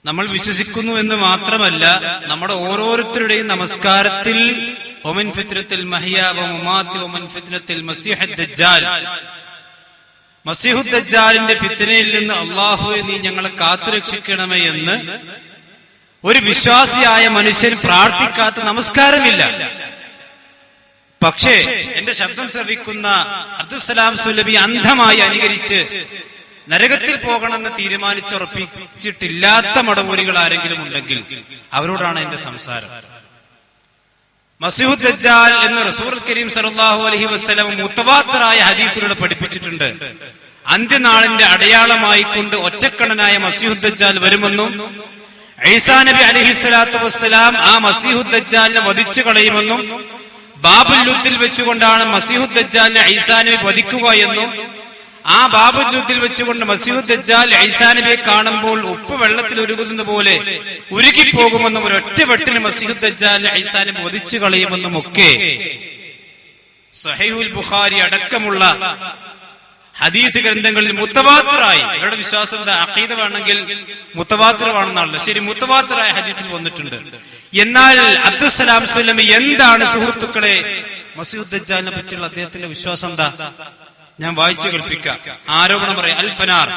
നമ്മൾ വിശ്വസിക്കുന്നു എന്ന് മാത്രമല്ല, നമ്മുടെ ഓരോരുത്തരുടെയും നമസ്കാരത്തിൽ ഒമിൻ ഫിത്നത്തിൽ മഹിയ വ മമാതി വമിൻ ഫിത്നത്തിൽ മസീഹുദ് ദജ്ജാൽ, മസീഹുദ് ദജ്ജാലിന്റെ ഫിത്നയിൽ നിന്ന് അല്ലാഹുവേ നീ ഞങ്ങളെ കാത്തുരക്ഷിക്കണമേ എന്ന് ഒരു വിശ്വാസിയായ മനുഷ്യൻ പ്രാർത്ഥിക്കാത്ത നമസ്കാരമില്ല. പക്ഷേ എന്റെ ശബ്ദം ശ്രവിക്കുന്ന അബ്ദുസ്സലാം സുലഭി അന്ധമായി അനുകരിച്ച് നരകത്തിൽ പോകണമെന്ന് തീരുമാനിച്ചുറപ്പിച്ചിട്ടില്ലാത്ത മടവൂരികൾ ആരെങ്കിലും ഉണ്ടെങ്കിൽ അവരോടാണ് എന്റെ സംസാരം. മസീഹുദ് ദജ്ജാൽ എന്ന് റസൂൽ കരീം സല്ലല്ലാഹു അലൈഹി വസല്ലം മുത്തവാത്തിറായ ഹദീസിലൂടെ പഠിപ്പിച്ചിട്ടുണ്ട്. അന്ത്യനാളിന്റെ അടയാളമായി കൊണ്ട് ഒറ്റക്കണ്ണനായ മസീഹുദ് ദജ്ജാൽ വരുമെന്നും ഈസാ നബി അലൈഹിസ്സലാത്തു വസ്സലാം ആ മസീഹുദ് ദജ്ജാലിനെ വധിച്ചു കളയുമെന്നും ബാബുൽ ലുദ്ദിൽ വെച്ചുകൊണ്ടാണ് മസീഹുദ് ദജ്ജാലിനെ ഈസാ നബി വധിക്കുക എന്നും ആ ബാബുൽ ലുദ്ദിൽ വെച്ചുകൊണ്ട് മസീഹുദ് ദജ്ജാൽ ഈസാ നബിയെ കാണുമ്പോൾ ഉപ്പ് വെള്ളത്തിൽ ഉരുകുന്നത് പോലെ ഉരുകിപ്പോകുമെന്നും ഒരൊറ്റ വെട്ടിന് മസീഹുദ് ദജ്ജാലിനെ ഈസാ നബി വധിച്ചു കളയുമെന്നും ഒക്കെ സഹീഹുൽ ബുഖാരി അടക്കമുള്ള ഹദീസ് ഗ്രന്ഥങ്ങളിൽ മുത്തവാത്തിറായി, അവരുടെ വിശ്വാസം എന്താ, അഖീദ വേണമെങ്കിൽ മുത്തവാത്തിറാണെന്നാണല്ലോ. ശരി, മുത്തവാത്തിറായ ഹദീസിൽ വന്നിട്ടുണ്ട്. എന്നാൽ അബ്ദുസ്സലാം സുല്ലമി എന്താണ് സുഹൃത്തുക്കളെ മസീഹുദ് ദജ്ജാലിനെ പറ്റിയുള്ള അദ്ദേഹത്തിന്റെ വിശ്വാസം എന്താ? ഞാൻ വായിച്ചു കേൾപ്പിക്കാം. ആരോപണം പറയാം. അൽ ഫനാർ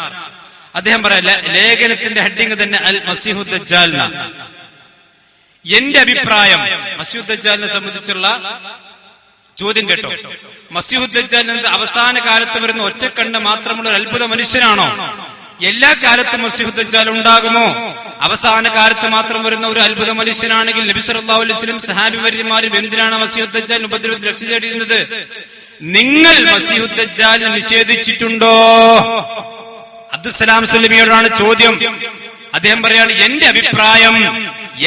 അദ്ദേഹം പറയാം, ലേഖനത്തിന്റെ ഹെഡിങ് തന്നെ അൽ മസീഹുദ് ദജ്ജാൽ. എന്റെ അഭിപ്രായം മസീഹുദ് ദജ്ജാലിനെ സംബന്ധിച്ചുള്ള ചോദ്യം കേട്ടോ. മസീഹുദ് ദജ്ജാൽ എന്നത് അവസാന കാലത്ത് വരുന്ന ഒറ്റക്കണ്ണ് മാത്രമുള്ള ഒരു അത്ഭുത മനുഷ്യനാണോ? എല്ലാ കാലത്തും മസീഹുദ് ദജ്ജാൽ ഉണ്ടാകുമോ? അവസാന കാലത്ത് മാത്രം വരുന്ന ഒരു അത്ഭുത മനുഷ്യനാണെങ്കിൽ നബി സല്ലല്ലാഹു അലൈഹി വസല്ലം സഹാബിവര്യന്മാരും എന്തിനാണ് മസീഹുദ് ദജ്ജാലിന് ഉപദ്രവത്തിൽ രക്ഷ തേടിയിരുന്നത്? നിങ്ങൾ മസീഹുദ് ദജ്ജാലിനെ നിഷേധിച്ചിട്ടുണ്ടോ? അബ്ദുസ്സലാം സുല്ലമിയോടാണ് ചോദ്യം. അദ്ദേഹം പറയാണ്, എന്റെ അഭിപ്രായം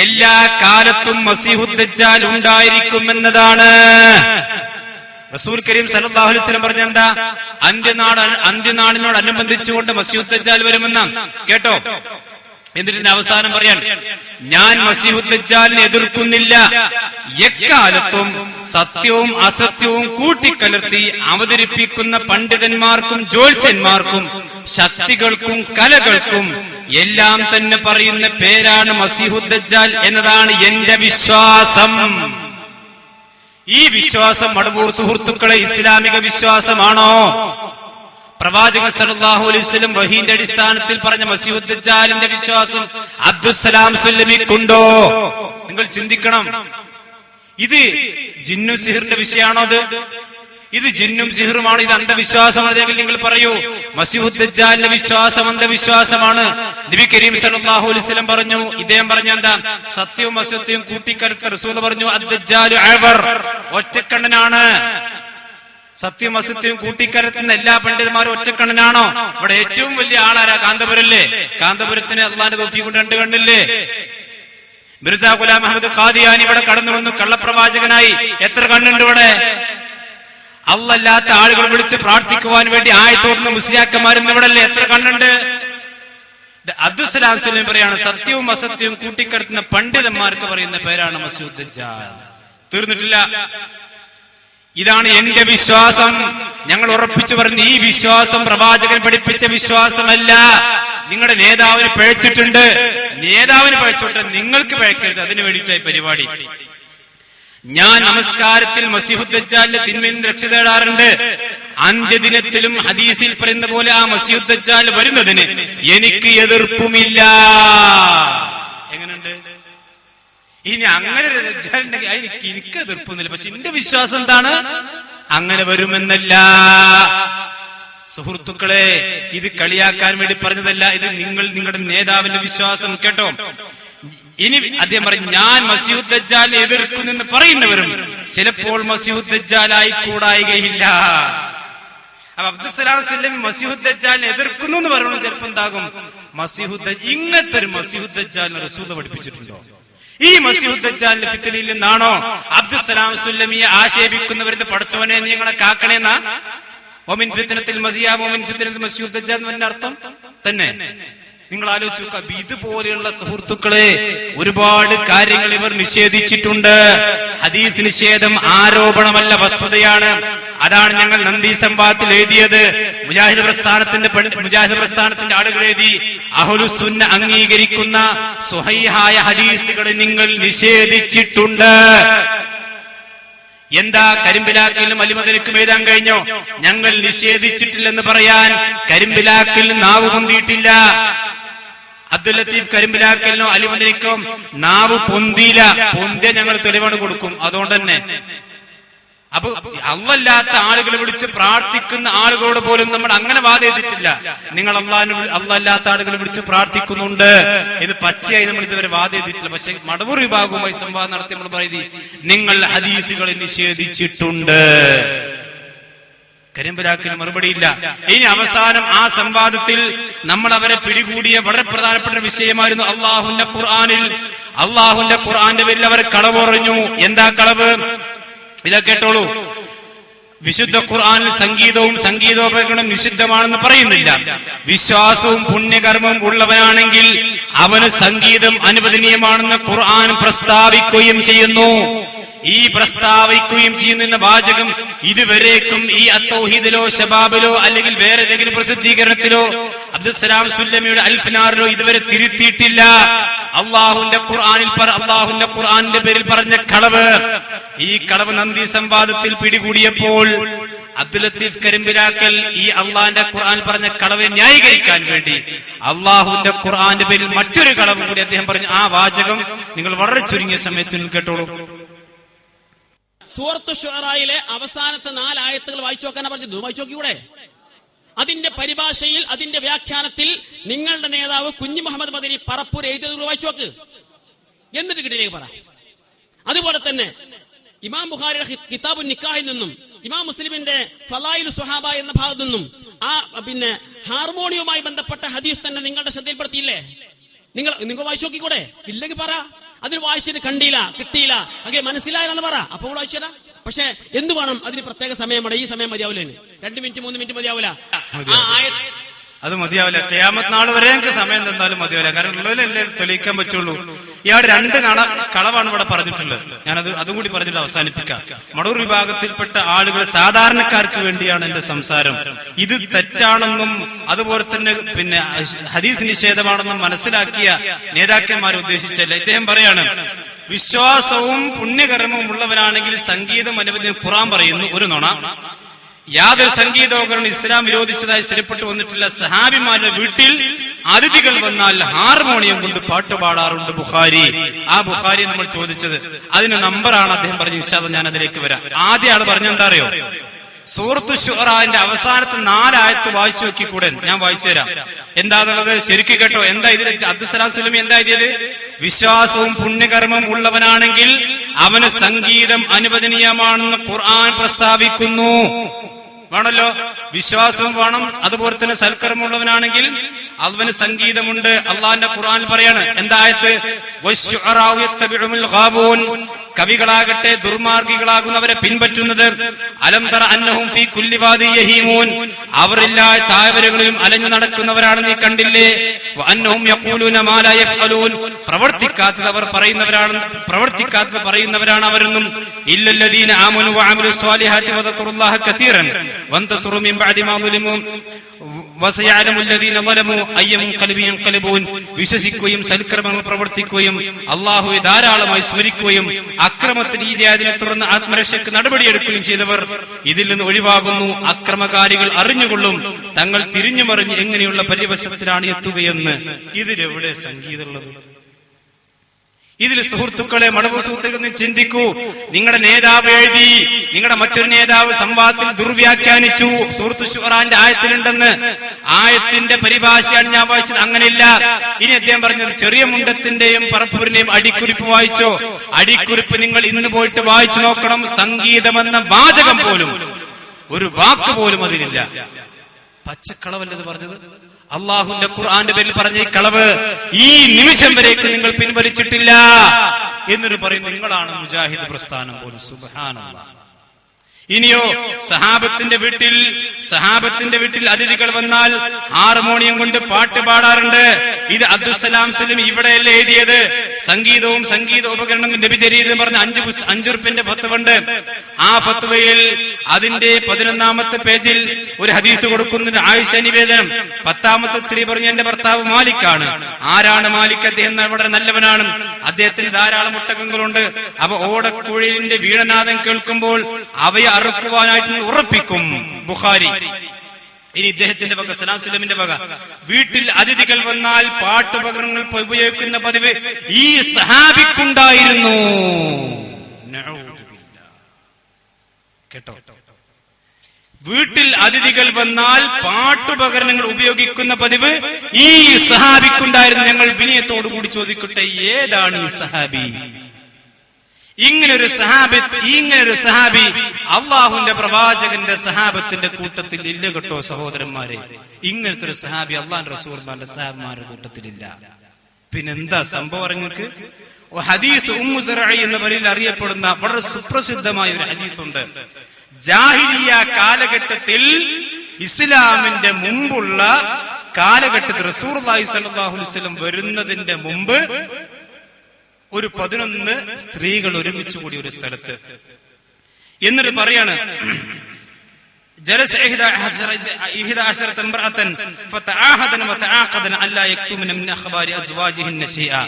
എല്ലാ കാലത്തും മസീഹുദ് ദജ്ജാൽ ഉണ്ടായിരിക്കുമെന്നതാണ്. റസൂൽ കരീം സല്ലല്ലാഹു അലൈഹി വസല്ലം പറഞ്ഞ എന്താ? അന്ത്യനാളിനോടനുബന്ധിച്ചുകൊണ്ട് മസീഹുദ് ദജ്ജാൽ വരുമെന്ന് കേട്ടോ. എന്നിട്ട് അവസാനം പറയാൻ, ഞാൻ മസീഹുദ് ദജ്ജാലിനെ എതിർക്കുന്നില്ല. എക്കാലത്തും സത്യവും അസത്യവും കൂട്ടിക്കലർത്തി അവതരിപ്പിക്കുന്ന പണ്ഡിതന്മാർക്കും ജ്യോത്സ്യന്മാർക്കും ശക്തികൾക്കും കലകൾക്കും എല്ലാം തന്നെ പറയുന്ന പേരാണ് മസീഹുദ് ദജ്ജാൽ എന്നതാണ് എന്റെ വിശ്വാസം. ഈ വിശ്വാസം മടവൂർ സുഹൃത്തുക്കളെ ഇസ്ലാമിക വിശ്വാസമാണോ? പ്രവാചകൻ സല്ലല്ലാഹു അലൈഹി വസല്ലം വഹീന്റെ അടിസ്ഥാനത്തിൽ പറഞ്ഞ മസീഹുദ് ദജ്ജാലിന്റെ വിശ്വാസം അബ്ദുസ്സലാം സുല്ലമിക്കുണ്ടോ? നിങ്ങൾ ചിന്തിക്കണം. ഇത് ജിന്നു സിഹിറിന്റെ വിഷയമാണോ? ഇത് ജിന്നും സിഹിറുമാണ്. ഇത് അന്ധവിശ്വാസമാണെങ്കിൽ നിങ്ങൾ പറയൂ, മസീഹുദ് ദജ്ജാലിന്റെ വിശ്വാസം അന്ധവിശ്വാസമാണ്. നബി കരീം സല്ലല്ലാഹു അലൈഹി വസല്ലം പറഞ്ഞു, ഇദ്ദേഹം പറഞ്ഞ എന്താ? സത്യവും അസത്യവും കൂട്ടിക്കലർത്ത റസൂൽ പറഞ്ഞു, അദ്ദജ്ജാലു അഅ്വർ, ഒറ്റക്കണ്ണനാണ്. സത്യം അസത്യവും കൂട്ടിക്കലർത്തുന്ന എല്ലാ പണ്ഡിതന്മാരും ഒറ്റക്കണ്ണനാണോ? ഇവിടെ ഏറ്റവും വലിയ ആളാരാ? കാന്തപുരല്ലേ? കാന്തപുരത്തിന് അള്ളാന്റെ തൗഫീഖ് കൊണ്ട് 2 കണ്ണില്ലേ? മിർസ ഗുലാം അഹമ്മദ് ഖാദിയാനി ഇവിടെ കടന്നു വന്നു കള്ളപ്രവാചകനായി. എത്ര കണ്ണുണ്ട് ഇവിടെ? അല്ലാത്ത ആളുകൾ വിളിച്ച് പ്രാർത്ഥിക്കുവാൻ വേണ്ടി ആയത്തോർന്ന മുസ്ലിയാക്കന്മാരും ഇവിടല്ലേ? എത്ര കണ്ണുണ്ട്? അബ്ദുസ്സലാം സുല്ലമി പറയാണ്, സത്യവും അസത്യവും കൂട്ടിക്കലർത്തുന്ന പണ്ഡിതന്മാർക്ക് പറയുന്ന പേരാണ് മസീഹുദ് ദജ്ജാൽ. തീർന്നിട്ടില്ല. ഇതാണ് എന്റെ വിശ്വാസം. ഞങ്ങൾ ഉറപ്പിച്ചു പറഞ്ഞു, ഈ വിശ്വാസം പ്രവാചകൻ പഠിപ്പിച്ച വിശ്വാസമല്ല. നിങ്ങളുടെ നേതാവിന് പിഴച്ചിട്ടുണ്ട്. നേതാവിന് പിഴച്ചോട്ടെ, നിങ്ങൾക്ക് പിഴക്കരുത്. അതിനു വേണ്ടിയിട്ടായി പരിപാടി. ഞാൻ നമസ്കാരത്തിൽ മസീഹുദ് ദജ്ജാലിന്റെ തിന്മയിൽ നിന്ന് രക്ഷ തേടാറുണ്ട്. അന്ത്യദിനത്തിലും ഹദീസിൽ പറയുന്ന പോലെ ആ മസീഹുദ് ദജ്ജാൽ വരുന്നതിന് എനിക്ക് എതിർപ്പുമില്ല. എങ്ങനെയുണ്ട്? ഇനി അങ്ങനെ ഒരു ദജ്ജാലുണ്ടെങ്കിൽ എനിക്ക് എതിർപ്പൊന്നുമില്ല. പക്ഷെ എന്റെ വിശ്വാസം എന്താണ്? അങ്ങനെ വരുമെന്നല്ല. സുഹൃത്തുക്കളെ, ഇത് കളിയാക്കാൻ വേണ്ടി പറഞ്ഞതല്ല. ഇത് നിങ്ങളുടെ നേതാവിന്റെ വിശ്വാസം കേട്ടോ. ഇനി അദ്ദേഹം പറയും, ഞാൻ മസീഹുദ് ദജ്ജാലിനെ എതിർക്കുന്നെന്ന് പറയുന്നവരും ചിലപ്പോൾ മസീഹുദ് ദജ്ജാലായി കൂടായികയില്ല. അപ്പൊ അബ്ദുസ്സലാം സുല്ലമി മസീഹുദ് ദജ്ജാലിനെ എതിർക്കുന്നു എന്ന് പറയണം. ചിലപ്പോൾ എന്താകും? ഇങ്ങനത്തെ ഒരു മസീഹുദ് ദജ്ജാലിനെ റസൂൽ പഠിപ്പിച്ചിട്ടുണ്ടോ? ഈ മസീഹുദ് ദജ്ജാലിന്റെ ഫിത്നയിൽ നിന്നാണോ അബ്ദുസ്സലാം സുല്ലമിയെ ആക്ഷേപിക്കുന്നവരുടെ പടച്ചോനെ നിങ്ങളെ കാക്കണേന്നാ വമിൻ ഫിത്നത്തിൽ മസിയ വമിൻ ഫിത്നത്തിൽ മസീഹുദ് ദജ്ജാൽ എന്നതിന്റെ അർത്ഥം തന്നെ? നിങ്ങൾ ആലോചിച്ച് നോക്കുക. ഇതുപോലെയുള്ള സുഹൃത്തുക്കളെ ഒരുപാട് കാര്യങ്ങൾ ഇവർ നിഷേധിച്ചിട്ടുണ്ട്. ഹദീസ് നിഷേധം ആരോപണമല്ല, വസ്തുതയാണ്. അതാണ് ഞങ്ങൾ നന്ദി സംവാദത്തിൽ എഴുതിയത്. മുജാഹിദ് പ്രസ്ഥാനത്തിന്റെ ആളുകൾ എഴുതി, അഹ്ലുസ് സുന്ന അംഗീകരിക്കുന്ന സ്വഹീഹായ ഹദീസുകളെ നിങ്ങൾ നിഷേധിച്ചിട്ടുണ്ട്. എന്താ കരിമ്പിലാക്കലിനും അലിമദനിക്കും എഴുതാൻ കഴിഞ്ഞോ? ഞങ്ങൾ നിഷേധിച്ചിട്ടില്ലെന്ന് പറയാൻ കരിമ്പിലാക്കൽ നാവ് പൊന്തിയിട്ടില്ല. അബ്ദുൽ ലത്തീഫ് കരിമ്പിലാക്കലിനോ അലിമദനിക്കോ നാവ് പൊന്തിയില്ല. പൊന്തിയ ഞങ്ങൾ തെളിവാണ് കൊടുക്കും. അതുകൊണ്ട് തന്നെ അപ്പൊ അല്ലാത്ത ആളുകളെ വിളിച്ച് പ്രാർത്ഥിക്കുന്ന ആളുകളോട് പോലും നമ്മൾ അങ്ങനെ വാദം ചെയ്തിട്ടില്ല. നിങ്ങൾ അല്ലാത്ത ആളുകളെ വിളിച്ച് പ്രാർത്ഥിക്കുന്നുണ്ട്, ഇത് പച്ചയായി നമ്മൾ ഇതുവരെ വാദം ചെയ്തിട്ടില്ല. പക്ഷെ മടവൂർ വിഭാഗവുമായി സംവാദം നടത്തി നമ്മൾ പറയുന്നത്, നിങ്ങൾ ഹദീസുകളെ നിഷേധിച്ചിട്ടുണ്ട്. കരിമ്പലാക്കിന് മറുപടിയില്ല. ഇനി അവസാനം ആ സംവാദത്തിൽ നമ്മൾ അവരെ പിടികൂടിയ വളരെ പ്രധാനപ്പെട്ട വിഷയമായിരുന്നു അള്ളാഹുന്റെ ഖുർആന്റെ പേരിൽ അവർ കളവ് പറഞ്ഞു. എന്താ കളവ്? ഇതാ കേട്ടോളൂ. വിശുദ്ധ ഖുർആനിൽ സംഗീതവും സംഗീതോപകരണവും നിഷിദ്ധമാണെന്ന് പറയുന്നില്ല. വിശ്വാസവും പുണ്യകർമ്മവും ഉള്ളവനാണെങ്കിൽ അവന് സംഗീതം അനുവദനീയമാണെന്ന് ഖുർആൻ പ്രസ്താവിക്കുകയും ചെയ്യുന്നു. ഈ പ്രസ്താവിക്കുകയും ചെയ്യുന്ന വാചകം ഇതുവരേക്കും ഈ അത്തൗഹീദിലോ ശബാബിലോ അല്ലെങ്കിൽ വേറെ ഏതെങ്കിലും പ്രസിദ്ധീകരണത്തിലോ അബ്ദുസ്സലാം സുല്ലമിയുടെ അൽഫിനാറിലോ ഇതുവരെ തിരുത്തിയിട്ടില്ല. അള്ളാഹുവിന്റെ ഖുർആനിന്റെ പേരിൽ പറഞ്ഞ കളവ്, ഈ കളവ് നന്ദി സംവാദത്തിൽ പിടികൂടിയപ്പോൾ അബ്ദുൽ ലത്തീഫ് കരിമ്പിലാക്കൽ ഈ അള്ളാഹിന്റെ ഖുർആൻ പറഞ്ഞ കളവെ ന്യായീകരിക്കാൻ വേണ്ടി അള്ളാഹുവിന്റെ ഖുർആന്റെ പേരിൽ മറ്റൊരു കളവ് കൂടി അദ്ദേഹം പറഞ്ഞു. ആ വാചകം നിങ്ങൾ വളരെ ചുരുങ്ങിയ സമയത്തിൽ കേട്ടോളൂ. സൂറത്തു ശുഅറയിലെ അവസാനത്തെ 4 ആയത്തുകൾ വായിച്ചു നോക്കാനാ പറഞ്ഞത്. വായിച്ചു നോക്കിയൂടെ? അതിന്റെ പരിഭാഷയിൽ, അതിന്റെ വ്യാഖ്യാനത്തിൽ നിങ്ങളുടെ നേതാവ് കുഞ്ഞി മുഹമ്മദ് മദനി പറപ്പൂർ എഴുതിയത് വായിച്ചു നോക്ക്, എന്നിട്ട് കിട്ടിയിലേക്ക് പറ. അതുപോലെ തന്നെ ഇമാം ബുഖാരിയുടെ കിതാബുൻ നിക്കാഹിൽ നിന്നും ഇമാം മുസ്ലിമിന്റെ ഫലായിലു സ്വഹാബ എന്ന ഭാഗത്തു നിന്നും പിന്നെ ഹാർമോണിയവുമായി ബന്ധപ്പെട്ട ഹദീസ് തന്നെ നിങ്ങളുടെ ശ്രദ്ധയിൽപ്പെടുത്തിയില്ലേ? നിങ്ങൾ വായിച്ചു നോക്കിക്കൂടെ? ഇല്ലെങ്കിൽ പറ. അതിന് വായിച്ചിട്ട് കണ്ടില്ല, കിട്ടിയില്ല, അതെ മനസ്സിലായെന്ന് പറ, അപ്പോൾ വായിച്ചതാ. പക്ഷെ എന്ത് വേണം? അതിന് പ്രത്യേക സമയം വേണം. ഈ സമയം മതിയാവില്ല, 2 മിനിറ്റ് 3 മിനിറ്റ് മതിയാവില്ല. അത് മതിയാവില്ല. ഖിയാമത്ത് നാൾ വരെ ഞങ്ങൾക്ക് സമയം തന്നാലും മതിയാവില്ല. കാരണം ഉള്ളതിലല്ലേ തെളിയിക്കാൻ പറ്റുള്ളൂ. ഇയാൾ 2 കളവാണ് ഇവിടെ പറഞ്ഞിട്ടുള്ളത്. ഞാനത് അതുകൂടി പറഞ്ഞിട്ട് അവസാനിപ്പിക്കാം. മടൂർ വിഭാഗത്തിൽപ്പെട്ട ആളുകൾ, സാധാരണക്കാർക്ക് വേണ്ടിയാണ് എന്റെ സംസാരം. ഇത് തെറ്റാണെന്നും അതുപോലെ തന്നെ പിന്നെ ഹദീസ് നിഷേധമാണെന്നും മനസ്സിലാക്കിയ നേതാക്കന്മാരെ ഉദ്ദേശിച്ചല്ല. ഇദ്ദേഹം പറയാണ്, വിശ്വാസവും പുണ്യകർമ്മവും ഉള്ളവനാണെങ്കിൽ സംഗീതം അനുവദിച്ച് ഖുർആൻ പറയുന്നു. ഒരു നുണ. യാതൊരു സംഗീതോപകരണം ഇസ്ലാം വിരോധിച്ചതായി സ്ഥിരപ്പെട്ടു വന്നിട്ടില്ല. സഹാബിമാരുടെ വീട്ടിൽ അതിഥികൾ വന്നാൽ ഹാർമോണിയം കൊണ്ട് പാട്ട് പാടാറുണ്ട്. ബുഖാരി. ആ ബുഖാരി നമ്മൾ ചോദിച്ചത്, അതിന് നമ്പറാണ് അദ്ദേഹം പറഞ്ഞു. ഇൻഷാല്ലാഹ് ഞാൻ അതിലേക്ക് വരാം. ആദ്യ ആള് പറഞ്ഞെന്താ അറിയോ? സൂറത്തു ശുഅറയുടെ അവസാനത്തെ 4 ആയത്ത് വായിച്ചു നോക്കിക്കൂടെ? ഞാൻ വായിച്ചു തരാം. എന്താന്നുള്ളത് ശരിക്കും കേട്ടോ. എന്താ ഇതിൽ അബ്ദുസ്സലാം സുലമി എന്താ എഴുതിയത്? വിശ്വാസവും പുണ്യകർമ്മം ഉള്ളവനാണെങ്കിൽ അവന് സംഗീതം അനുവദനീയമാണെന്ന് ഖുർആൻ പ്രസ്താവിക്കുന്നു. വേണല്ലോ, വിശ്വാസവും വേണം, അതുപോലെ തന്നെ സൽക്കർമ്മമുള്ളവനാണെങ്കിൽ അവന് സംഗീതമുണ്ട്. അള്ളാന്റെ ഖുർആൻ പറയാണ്. എന്തായത്? കവികളാകട്ടെ ദുർമാർഗികളാകുന്നവരെ പിൻപറ്റുന്നത്. അലം തറ അന്നഹും ഫീ കുല്ലി വാദി യഹീമൂൻ, അവരെല്ലാ താഴ്വരകളിലും അലഞ്ഞു നടക്കുന്നവരാണ്, നീ കണ്ടില്ലേ? വഅന്നഹും യഖൂലൂന മാ ലാ യഫ്അലൂൻ, പ്രവർത്തിക്കാത്തത് പറയുന്നവരാണ് അവരെന്നും. ഇല്ലല്ലദീന ആമനു വഅമിലുസ് സ്വാലിഹാത്തി വദക്കറുല്ലാഹ കസീറൻ വന്തസറു മിൻ ബഅദി മാ ളുലിമു വസയഅലമുൽ ലദീന ളലമു അയ്യം ഖൽബി യൻഖലിബൂൻ, വിശ്വസിക്കുകയും സൽക്കർമ്മങ്ങൾ പ്രവർത്തിക്കുകയും അല്ലാഹുവെ ധാരാളമായി സ്മരിക്കുകയും അക്രമത്തിന് അതിനെ തുടർന്ന് ആത്മരക്ഷയ്ക്ക് നടപടിയെടുക്കുകയും ചെയ്തവർ ഇതിൽ നിന്ന് ഒഴിവാകുന്നു. അക്രമകാരികൾ അറിഞ്ഞുകൊള്ളും തങ്ങൾ തിരിഞ്ഞുമറിഞ്ഞ് എങ്ങനെയുള്ള പരിവശത്തിലാണ് എത്തുകയെന്ന്. ഇതിലെവിടെ സംഗീതമുള്ളത്? ഇതിൽ സുഹൃത്തുക്കളെ, മടവൂർ സുഹൃത്തുക്കൾ ചിന്തിക്കൂ. നിങ്ങളുടെ നേതാവ് എഴുതി, നിങ്ങളുടെ മറ്റൊരു നേതാവ് സംവാദത്തിൽ ദുർവ്യാഖ്യാനിച്ചു സൂറത്തു ശുഅറാന്റെ ആയത്തിലുണ്ടെന്ന്. ആയത്തിന്റെ പരിഭാഷയാണ് ഞാൻ വായിച്ചത്. അങ്ങനെയില്ല. ഇനി അദ്ദേഹം പറഞ്ഞത് ചെറിയ മുണ്ടത്തിന്റെയും പറപ്പൂരിന്റെയും അടിക്കുറിപ്പ് വായിച്ചോ? അടിക്കുറിപ്പ് നിങ്ങൾ ഇന്ന് പോയിട്ട് വായിച്ചു നോക്കണം. സംഗീതമെന്ന വാചകം പോലും, ഒരു വാക്ക് പോലും അതിലില്ല. പച്ചക്കളവല്ലത് പറഞ്ഞത്. അള്ളാഹുവിന്റെ ഖുർആന്റെ പേരിൽ പറഞ്ഞ ഈ കളവ് ഈ നിമിഷം വരേക്ക് നിങ്ങൾ പിൻവലിച്ചിട്ടില്ല എന്നൊരു പറയും. നിങ്ങളാണ് മുജാഹിദ് പ്രസ്ഥാനം പോലും. സുബ്ഹാനല്ലാഹ്. ഇനിയോ സഹാബത്തിന്റെ വീട്ടിൽ അതിഥികൾ വന്നാൽ ഹാർമോണിയം കൊണ്ട് പാട്ട് പാടാറുണ്ട്. ഇത് അബ്ദുസ്സലാം സുലമി ഇവിടെയല്ലേ എഴുതിയത്? സംഗീത ഉപകരണങ്ങൾ നബിചര്യഎന്ന് പറഞ്ഞ 5 റുപ്യന്റെ ഫത്വയുണ്ട്. ആ ഫത്വയിൽ അതിന്റെ 11ാമത്തെ പേജിൽ ഒരു ഹദീസ് കൊടുക്കുന്നുണ്ട്. ആയിഷ നിവേദനം. 10ാമത്തെ സ്ത്രീ പറഞ്ഞു, എന്റെ ഭർത്താവ് മാലിക്കാണ്. ആരാണ് മാലിക്? അദ്ദേഹം വളരെ നല്ലവനാണ്. അദ്ദേഹത്തിന് ധാരാളം ഒട്ടകങ്ങളുണ്ട്. അവ ഓടക്കുഴലിന്റെ വീണനാദം കേൾക്കുമ്പോൾ അവയെ അറുക്കുവാനായിട്ട് ഉറപ്പിക്കും. ബുഖാരി. ഇനി ഇദ്ദേഹത്തിന്റെ വക, സലാം സുലമിന്റെ വക, വീട്ടിൽ അതിഥികൾ വന്നാൽ പാട്ടുപകരണങ്ങൾ ഉപയോഗിക്കുന്ന പതിവ് ഈ സഹാബിക്കുണ്ടായിരുന്നു. കേട്ടോ? വീട്ടിൽ അതിഥികൾ വന്നാൽ പാട്ടുപകരണങ്ങൾ ഉപയോഗിക്കുന്ന പതിവ് ഈ സഹാബിക്കുണ്ടായിരുന്നു. ഞങ്ങൾ വിനയത്തോടുകൂടി ചോദിക്കട്ടെ, ഏതാണ് ഈ സഹാബി? ഇങ്ങനൊരു സഹാബി അള്ളാഹുവിന്റെ പ്രവാചകന്റെ സഹാബത്തിന്റെ കൂട്ടത്തിൽ ഇല്ല കേട്ടോ സഹോദരന്മാരെ. ഇങ്ങനത്തെ ഒരു സഹാബി അള്ളാഹുന്റെ റസൂലുള്ളാഹിന്റെ സഹാബിമാരുടെ കൂട്ടത്തിലില്ല. പിന്നെന്താ സംഭവം? നിങ്ങൾക്ക് ഹദീസ് ഉമ്മു സറഈ എന്ന പേരിൽ അറിയപ്പെടുന്ന വളരെ സുപ്രസിദ്ധമായ ഒരു ഹദീസുണ്ട്. ജാഹിലിയ കാലഘട്ടത്തിൽ, ഇസ്ലാമിന്റെ മുമ്പുള്ള കാലഘട്ടത്തിൽ, റസൂലുള്ളാഹി സ്വല്ലല്ലാഹു അലൈഹി വസല്ലം വരുന്നതിന്റെ മുമ്പ് ഒരു 11 സ്ത്രീകൾ ഒരുമിച്ച് കൂടി ഒരു സ്ഥലത്ത്. എന്നിട്ട് പറയാണ്, ജലസ ഇഹ്ദ അശറത ഇംറഅതൻ ഫതആഹദന വതആഖദന അല്ലാ യക്തുമന മിൻ അഖ്ബാരി അസ്വാജിഹിന്ന ശൈഅ.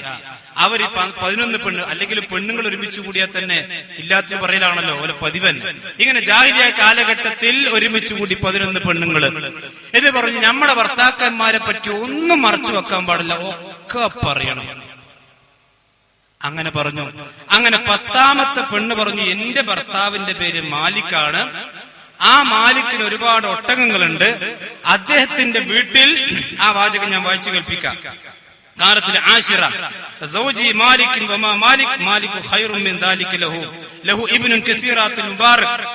അവർ 11 പെണ്ണ്, അല്ലെങ്കിൽ പെണ്ണുങ്ങൾ ഒരുമിച്ച് കൂടിയാൽ തന്നെ ഇല്ലാത്തത് പറയലാണല്ലോ ഓല പതിവൻ. ഇങ്ങനെ ജാഹിലിയ കാലഘട്ടത്തിൽ ഒരുമിച്ച് കൂടി 11 പെണ്ണുങ്ങൾ ഇത് പറഞ്ഞു, നമ്മുടെ ഭർത്താക്കന്മാരെ പറ്റി ഒന്നും മറച്ചു വെക്കാൻ പാടില്ല, ഒക്കെ പറയണം. അങ്ങനെ പറഞ്ഞു. അങ്ങനെ 10ാമത്തെ പെണ്ണ് പറഞ്ഞു, എന്റെ ഭർത്താവിന്റെ പേര് മാലിക്കാണ്, ആ മാലിക്കിന് ഒരുപാട് ഒട്ടകങ്ങളുണ്ട്, അദ്ദേഹത്തിന്റെ വീട്ടിൽ, ആ വാചകം ഞാൻ വായിച്ചു കേൾപ്പിക്കാം. കാലത്തിൽ ആശിറ സൗജി മാലിക്കിൻ വമാ മാലിക് മാലികു ഖൈറും മിൻ ദാലിക ലഹു ഇബ്നുൻ കസീറാത്തുൽ മുബാറക്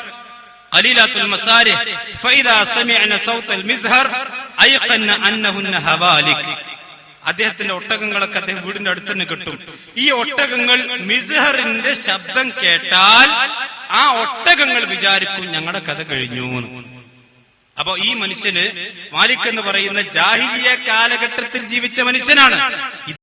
ഖലീലാത്തുൽ മസാരിഹ് ഫഇദാ സമിഅന സൗതൽ മിസ്ഹർ അയ്ഖന അന്നഹുന്ന ഹവാലിക്. അദ്ദേഹത്തിന്റെ ഒട്ടകങ്ങളൊക്കെ അദ്ദേഹം വീടിന്റെ അടുത്ത് തന്നെ കിട്ടും. ഈ ഒട്ടകങ്ങൾ മിസ്ഹറിന്റെ ശബ്ദം കേട്ടാൽ ആ ഒട്ടകങ്ങൾ വിചാരിക്കും ഞങ്ങളുടെ കഥ കഴിഞ്ഞു. അപ്പൊ ഈ മനുഷ്യന് മാലിക് എന്ന് പറയുന്ന ജാഹിലിയ കാലഘട്ടത്തിൽ ജീവിച്ച മനുഷ്യനാണ്.